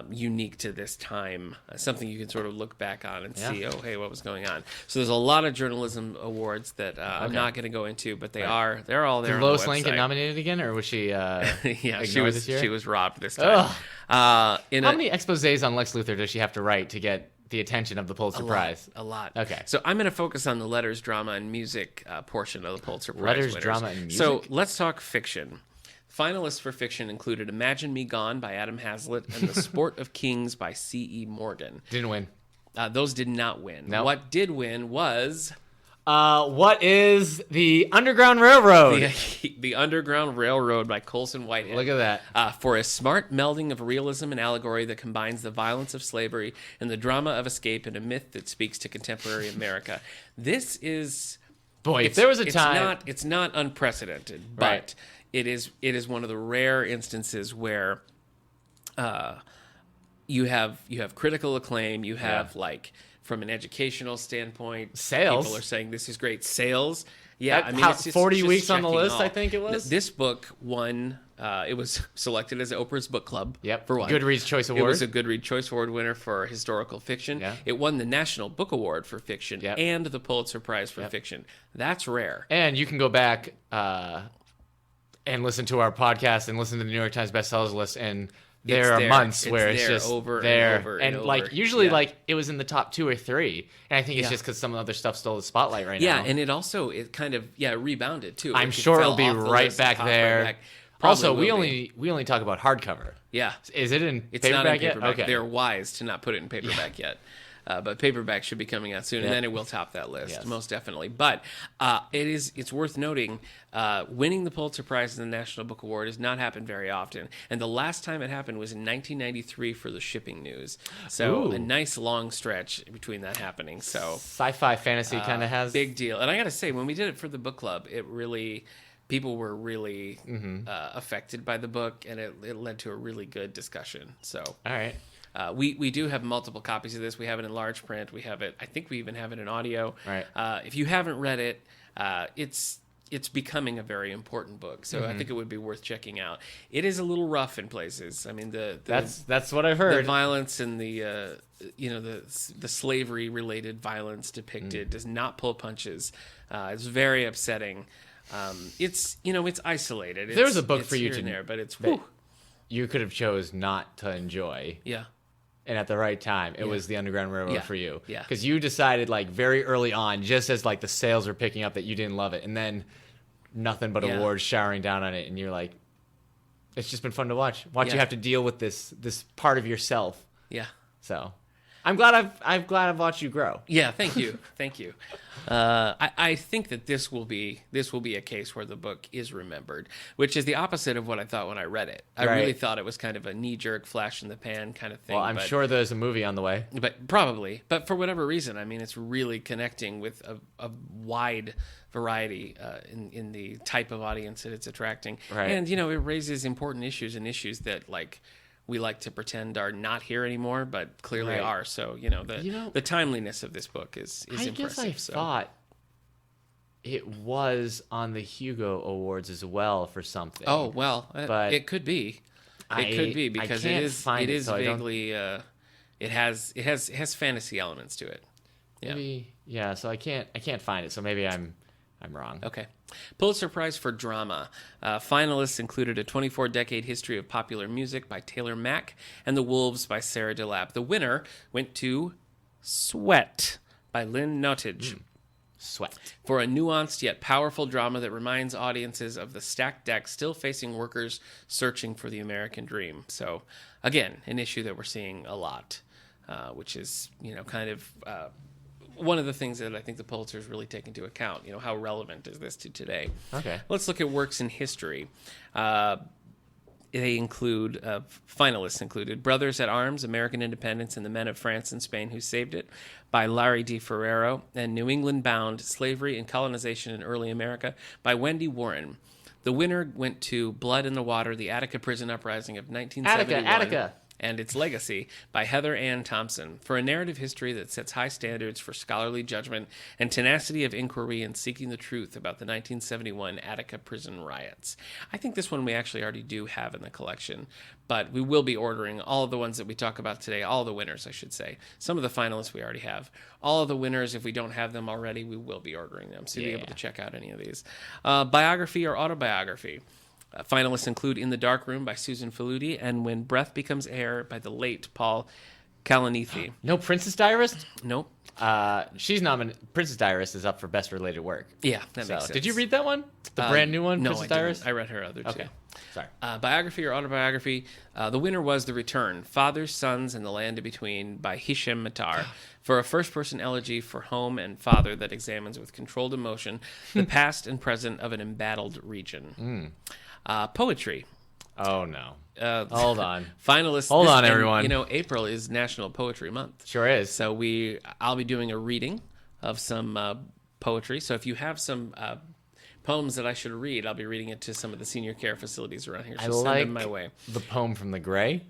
unique to this time, something you can sort of look back on and see, hey, what was going on? So there's a lot of journalism awards that I'm not going to go into, but they're all there. Did Lois Lane get nominated again, or was she? Yeah, she was robbed this time. How many exposés on Lex Luthor does she have to write to get the attention of the Pulitzer Prize? A lot. Okay. So I'm going to focus on the letters, drama, and music portion of the Pulitzer Prize. Letters, winners. drama, and music. So let's talk fiction. Finalists for fiction included Imagine Me Gone by Adam Hazlitt and The Sport of Kings by C.E. Morgan. Didn't win. Those did not win. Nope. What did win was... what is the Underground Railroad? The Underground Railroad by Colson Whitehead. Look at that. For a smart melding of realism and allegory that combines the violence of slavery and the drama of escape in a myth that speaks to contemporary America. This is... Boy, if there was a time... It's not unprecedented, but... Right. it is one of the rare instances where you have critical acclaim, you have like from an educational standpoint, sales. People are saying this is great. Sales. Yeah, it's 40 weeks on the list, I think it was. This book won. It was selected as Oprah's book club. Yep. For one. Goodreads Choice Award. It was a Goodreads Choice Award winner for historical fiction. Yeah. It won the National Book Award for fiction and the Pulitzer Prize for fiction. That's rare. And you can go back and listen to our podcast and listen to the New York Times bestsellers list, and there are months where it's just over there. And over and like usually like it was in the top 2 or 3, and I think it's just because some other stuff stole the spotlight right now. Yeah, and it kind of rebounded too. I'm sure it'll be right back there. Also, we only talk about hardcover. Yeah, is it in it's paperback not in yet? paperback. Okay, they're wise to not put it in paperback yet. But paperback should be coming out soon, and then it will top that list, most definitely. But it's worth noting, winning the Pulitzer Prize and the National Book Award has not happened very often. And the last time it happened was in 1993 for the Shipping News. So a nice long stretch between that happening. So sci-fi fantasy kind of has big deal. And I got to say, when we did it for the book club, people were really affected by the book, and it led to a really good discussion. So all right. We do have multiple copies of this. We have it in large print. We have it. I think we even have it in audio. Right. If you haven't read it, it's becoming a very important book. So I think it would be worth checking out. It is a little rough in places. I mean, that's what I've heard. The violence and the slavery related violence depicted does not pull punches. It's very upsetting. It's isolated. There was a book for you to there, but it's you could have chose not to enjoy. Yeah. And at the right time, it was the Underground Railroad for you. Yeah. Because you decided, like, very early on, just as, like, the sales were picking up, that you didn't love it. And then nothing but awards showering down on it. And you're like, it's just been fun to watch. You have to deal with this part of yourself. Yeah. So I'm glad I've watched you grow. Yeah, thank you. Thank you. I think that this will be a case where the book is remembered, which is the opposite of what I thought when I read it. I really thought it was kind of a knee-jerk, flash-in-the-pan kind of thing. Well, I'm sure there's a movie on the way. But probably. But for whatever reason, I mean, it's really connecting with a wide variety in the type of audience that it's attracting. Right. And, it raises important issues and issues that, like, we like to pretend are not here anymore, but clearly are. So, the timeliness of this book is impressive. I guess I thought it was on the Hugo Awards as well for something. Oh, well, but it could be. It could be because it is vaguely it has fantasy elements to it. Yeah. So I can't find it. So maybe I'm wrong. Okay. Pulitzer Prize for Drama. Finalists included A 24-Decade History of Popular Music by Taylor Mack and The Wolves by Sarah DeLapp. The winner went to Sweat by Lynn Nottage. Sweat. For a nuanced yet powerful drama that reminds audiences of the stacked deck still facing workers searching for the American dream. So, again, an issue that we're seeing a lot, which is, kind of... one of the things that I think the Pulitzer's really take into account, how relevant is this to today? Okay. Let's look at works in history. They include, finalists included, Brothers at Arms, American Independence and the Men of France and Spain Who Saved It by Larry D. Ferrero, and New England Bound, Slavery and Colonization in Early America by Wendy Warren. The winner went to Blood in the Water, the Attica Prison Uprising of 1971. Attica. And Its Legacy by Heather Ann Thompson, for a narrative history that sets high standards for scholarly judgment and tenacity of inquiry in seeking the truth about the 1971 Attica prison riots. I think this one we actually already do have in the collection, but we will be ordering all of the ones that we talk about today, all the winners, I should say. Some of the finalists we already have. All of the winners, if we don't have them already, we will be ordering them, so you'll be able to check out any of these. Biography or autobiography. Finalists include In the Dark Room by Susan Faludi and When Breath Becomes Air by the late Paul Kalanithi. No Princess Diarist? Nope. She's nominated. Princess Diarist is up for Best Related Work. Yeah, that makes sense. Did you read that one? The brand new one, no, Princess Diarist? Didn't. I read her other two. Okay. Sorry. Biography or autobiography. The winner was The Return, Fathers, Sons, and the Land in Between by Hisham Matar, for a first-person elegy for home and father that examines with controlled emotion the past and present of an embattled region. Poetry. Oh, no. Hold on. Finalists. Hold on, everyone. April is National Poetry Month. Sure is. So I'll be doing a reading of some poetry. So if you have some poems that I should read, I'll be reading it to some of the senior care facilities around here. So I send like them my way. the poem from The Gray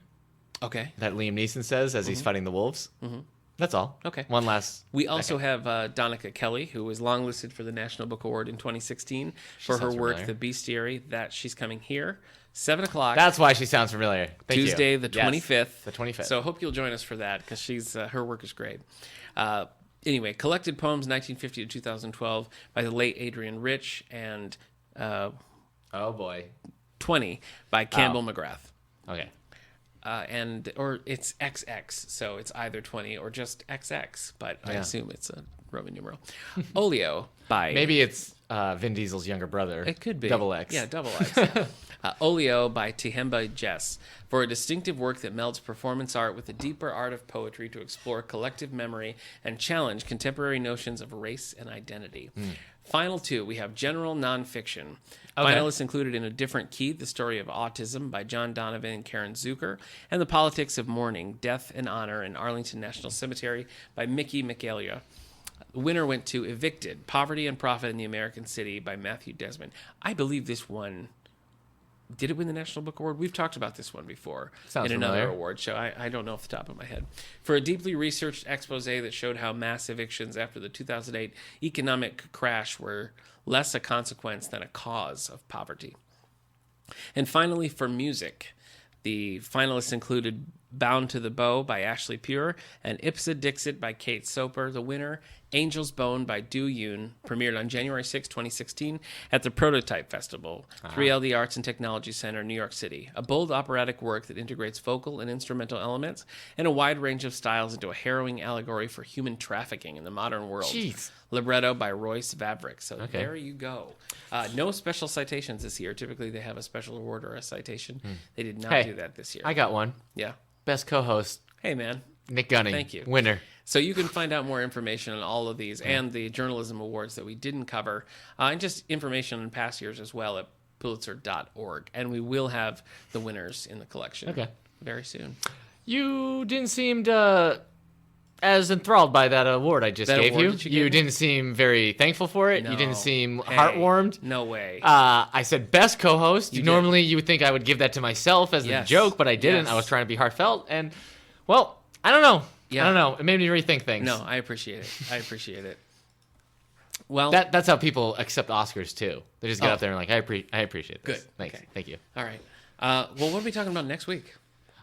Okay. that Liam Neeson says as he's fighting the wolves. Mm-hmm. That's all. Okay. One last. We also have Donica Kelly, who was longlisted for the National Book Award in 2016 for her sounds work, familiar. The Bestiary. That she's coming here, 7 o'clock. That's why she sounds familiar. Thank you. Tuesday, the Yes, 25th. The 25th. So I hope you'll join us for that because she's her work is great. Anyway, collected poems 1950 to 2012 by the late Adrian Rich and oh boy. 20 by Campbell McGrath. Okay. Or it's XX, so it's either 20 or just XX, but I assume it's a Roman numeral. Olio by... Maybe it's Vin Diesel's younger brother. It could be. Double X. Yeah, double X. Olio by Tihemba Jess, for a distinctive work that melds performance art with the deeper art of poetry to explore collective memory and challenge contemporary notions of race and identity. Final 2, we have general nonfiction. Okay. Finalists included in a different key, The Story of Autism by John Donovan and Karen Zucker, and The Politics of Mourning, Death and Honor in Arlington National Cemetery by Mickey McAlia. The winner went to Evicted, Poverty and Profit in the American City by Matthew Desmond. I believe this one... Did it win the National Book Award? We've talked about this one before Sounds in another familiar. award show. I don't know off the top of my head. For a deeply researched expose that showed how mass evictions after the 2008 economic crash were less a consequence than a cause of poverty. And finally, for music, the finalists included Bound to the Bow by Ashley Pure and Ipsa Dixit by Kate Soper. The winner, Angel's Bone by Du Yoon, premiered on January 6, 2016 at the Prototype Festival, 3LD Arts and Technology Center, New York City. A bold operatic work that integrates vocal and instrumental elements and a wide range of styles into a harrowing allegory for human trafficking in the modern world. Jeez. Libretto by Royce Vavrick. So there you go. No special citations this year. Typically they have a special award or a citation. They did not do that this year. I got one. Yeah. Best co-host, Hey, man. Nick Gunning. Thank you. Winner. So you can find out more information on all of these and the journalism awards that we didn't cover, and just information on past years as well at Pulitzer.org. And we will have the winners in the collection very soon. You didn't seem as enthralled by that award I just That gave award you. that you You gave me? didn't seem very thankful for it. You No. didn't seem Hey, heartwarmed. No way. I said best co-host. You Normally you would think I would give that to myself as a Yes. joke, but I didn't. Yes. I was trying to be heartfelt, and well, I don't know. Yeah. I don't know. It made me rethink things. No, I appreciate it. I appreciate it. Well, That's how people accept Oscars too. They just get up there and like, I appreciate this. Good. Thanks. Okay. Thank you. all right. Well, what are we talking about next week?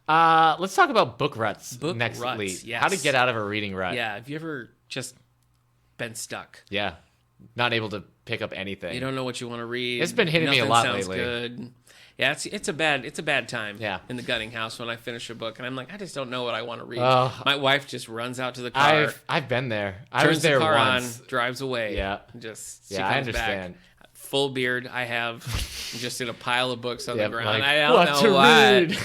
Let's talk about book ruts Book next ruts, week. yes. How to get out of a reading rut. Yeah, have you ever just been stuck? Yeah. Not able to pick up anything. You don't know what you want to read. It's been hitting me a Nothing lot sounds lately. Good. Yeah, it's a bad time. Yeah. In the Gunning house when I finish a book and I'm like, I just don't know what I want to read. Oh. My wife just runs out to the car, I've been there. I turns was there the car once. on, drives away. Yeah. Just Yeah, she I comes understand. back. Full beard I have, just in a pile of books on Yep, the ground. like, I don't what know to what. read?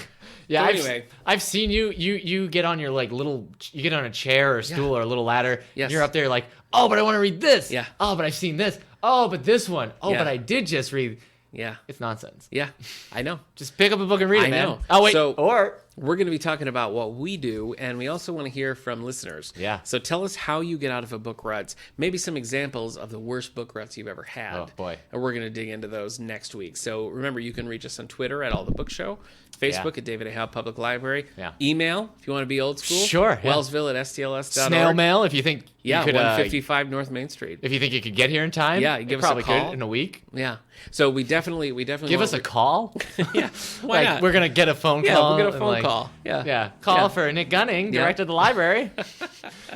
Yeah, So I've, anyway. I've seen you get on your like little, you get on a chair or a stool or a little ladder. Yes. And you're up there like, oh, but I want to read this. Yeah. Oh, but I've seen this. Oh, but this one. Oh, Yeah. but I did just read. Yeah. It's nonsense. Yeah. I know. Just pick up a book and read it, I man. know. Oh wait. So- or We're going to be talking about what we do, and we also want to hear from listeners. Yeah. So tell us how you get out of a book rut. Maybe some examples of the worst book ruts you've ever had. Oh, boy. And we're going to dig into those next week. So remember, you can reach us on Twitter at All the Book Show, Facebook at David A. Howe Public Library. Yeah. Email, if you want to be old school. Sure, yeah. Wellsville at stls.org. snail mail if you think Yeah, you could, 155 North Main Street. if you think you could get here in time. Yeah, you it give us a probably call. could in a week. Yeah. So we definitely Give us a call. Yeah. Why like not? we're gonna get a phone Yeah, call. we'll get a and, phone like, call. Yeah. Yeah. Call Yeah. for Nick Gunning, Yeah. director of the library.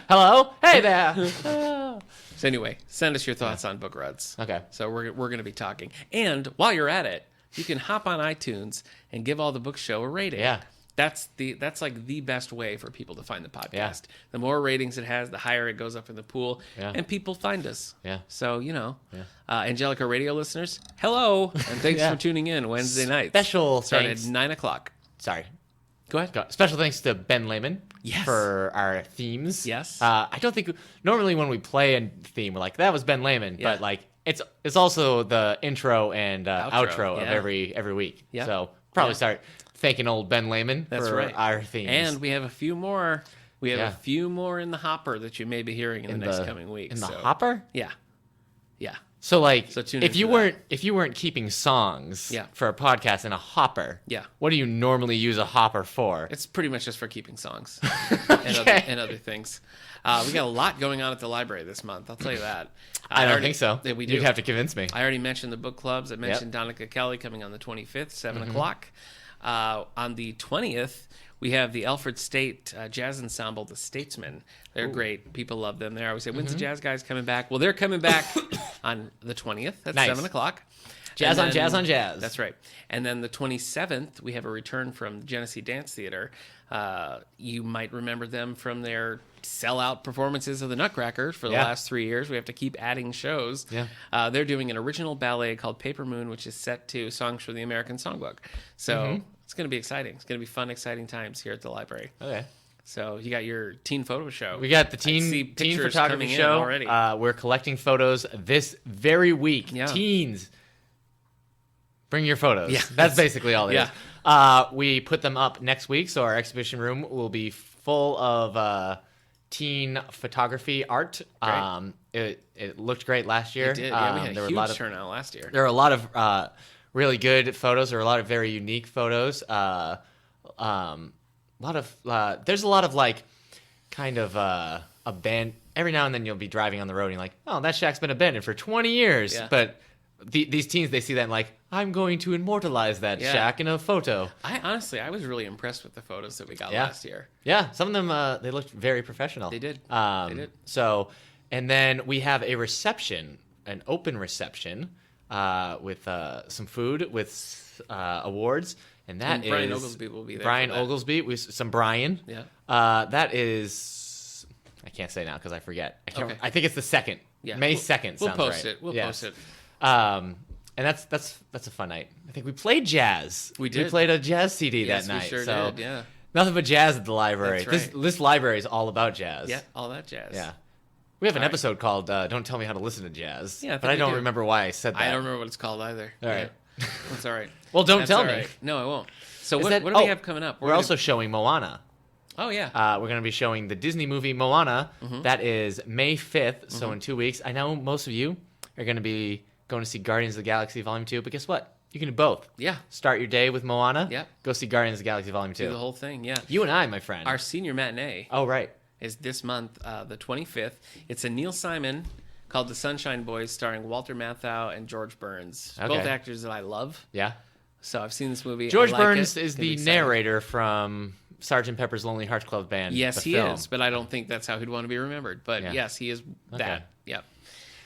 Hello. Hey there. So anyway, send us your thoughts on book ruts. Okay. So we're going to be talking. And while you're at it, you can hop on iTunes and give All the Book Show a rating. Yeah. That's like the best way for people to find the podcast. Yeah. The more ratings it has, the higher it goes up in the pool, Yeah. and people find us. Yeah. So, Angelica Radio listeners, hello, and thanks Yeah. for tuning in Wednesday nights. Special Start thanks. at 9:00. Sorry. Go ahead. Special thanks to Ben Lehman Yes. for our themes. Yes. I don't think normally when we play a theme, we're like, that was Ben Lehman, Yeah. but like it's also the intro and outro of yeah. every week. Yeah. So probably Yeah. start thanking old Ben Lehman That's for right. our themes. And we have a few more. We have Yeah. a few more in the hopper that you may be hearing in the next coming weeks. in the so- hopper. Yeah. Yeah. So like, So tune if in you for weren't keeping songs Yeah. for a podcast in a hopper, Yeah. what do you normally use a hopper for? It's pretty much just for keeping songs Okay. and other things. We got a lot going on at the library this month. I'll tell you that. I don't think so. Yeah, we do. You'd have to convince me. I already mentioned the book clubs. I mentioned Donica Kelly coming on the 25th, 7 o'clock. On the 20th, we have the Alfred State Jazz Ensemble, the Statesmen. They're great. People love them there. I always say, when's the jazz guys coming back? Well, they're coming back on the 20th at Nice. 7 o'clock. Jazz And on jazz on jazz. That's right. And then the 27th, we have a return from the Genesee Dance Theater. You might remember them from their sellout performances of the Nutcracker for the last 3 years. We have to keep adding shows. Yeah. They're doing an original ballet called Paper Moon, which is set to songs from the American Songbook. So it's going to be exciting. It's going to be fun, exciting times here at the library. Okay. So you got your teen photo show. We got the I see teen pictures photography coming in show. already. We're collecting photos this very week. Yeah. Teens, bring your photos. Yeah. That's basically all it is. Yeah. We put them up next week, so our exhibition room will be full of teen photography art. Great. It looked great last year. It did. Yeah, we had there a were huge a lot of turnout last year. There are a lot of really good photos. There are a lot of very unique photos. There's a lot of like kind of abandoned. Every now and then you'll be driving on the road and you're like, oh, that shack's been abandoned for 20 years. Yeah. But these teens, they see that and like, I'm going to immortalize that shack in a photo. I was really impressed with the photos that we got Yeah. last year. Yeah, some of them they looked very professional. They did. They did. So, and then we have a reception, an open reception with some food with awards. And that is Brian Oglesby will be there. Brian for that. Oglesby with some Brian. Yeah. That is, I can't say now because I forget. Okay. I think it's the 2nd. Yeah. May 2nd. We'll sounds post right. it. We'll Yes. post it. And that's a fun night. I think we played jazz. We did. We played a jazz CD Yes, that night. we sure so did. Yeah. nothing but jazz at the library. That's right. This library is all about jazz. Yeah. All that jazz. Yeah. We have an All right. episode called "Don't Tell Me How to Listen to Jazz." Yeah, I think but I we don't do. remember why I said that. I don't remember what it's called either. All right. Yeah. That's all right. Well, don't That's tell all me. right. No, I won't. So Is what that- do we have coming up? We're also showing Moana. Oh yeah. We're going to be showing the Disney movie Moana. That is May 5th, so in 2 weeks. I know most of you are going to be going to see Guardians of the Galaxy Volume 2, but guess what? You can do both. Yeah. Start your day with Moana. Yep. Go see Guardians of the Galaxy Volume 2. Do the whole thing. Yeah. You and I, my friend. Our senior matinee Oh, right. is this month, the 25th. It's a Neil Simon called The Sunshine Boys, starring Walter Matthau and George Burns. Okay. Both actors that I love. Yeah. So I've seen this movie. George I like Burns it. is It's gonna be the exciting. narrator from Sgt. Pepper's Lonely Hearts Club Band. Yes, the he film. is, but I don't think that's how he'd want to be remembered. But Yeah. yes, he is Okay. that. Yep.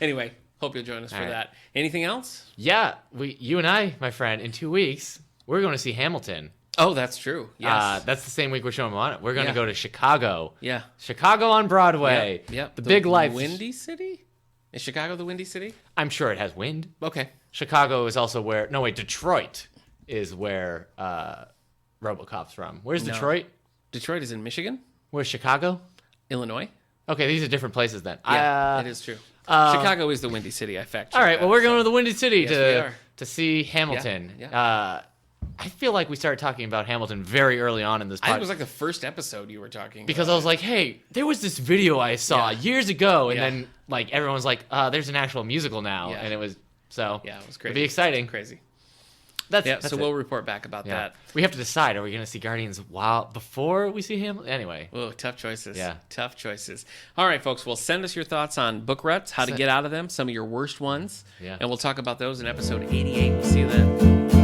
Anyway, hope you'll join us All for right. that. Anything else? Yeah, you and I, my friend, in 2 weeks, we're going to see Hamilton. Oh, that's true. Yes. That's the same week we're showing Moana. We're going to Yeah. go to Chicago. yeah. Chicago on Broadway. Yep. The big lights. Windy City? Is Chicago the Windy City? I'm sure it has wind. Okay. Chicago is also where... No, wait, Detroit is where RoboCop's from. Where's No. Detroit? Detroit is in Michigan? Where's Chicago? Illinois? Okay, these are different places then. Yeah, it is true. Chicago is the Windy City. I fact checked. All right, well, that, we're so- going to the Windy City Yes, we are. to see Hamilton. Yeah. I feel like we started talking about Hamilton very early on in this I think it podcast. was like the first episode you were talking Because about. I was like, hey, there was this video I saw Yeah. years ago, and Yeah. then like everyone's like, there's an actual musical now, Yeah. and it was so. Yeah, it was crazy. It'd be exciting. Crazy. That's So it. we'll report back about Yeah. that. We have to decide: are we going to see Guardians before we see Hamilton? Anyway, Oh, tough choices. Yeah. Tough choices. All right, folks. Well, send us your thoughts on book ruts, how to get out of them, some of your worst ones. Yeah. And we'll talk about those in episode 88. We'll see you then.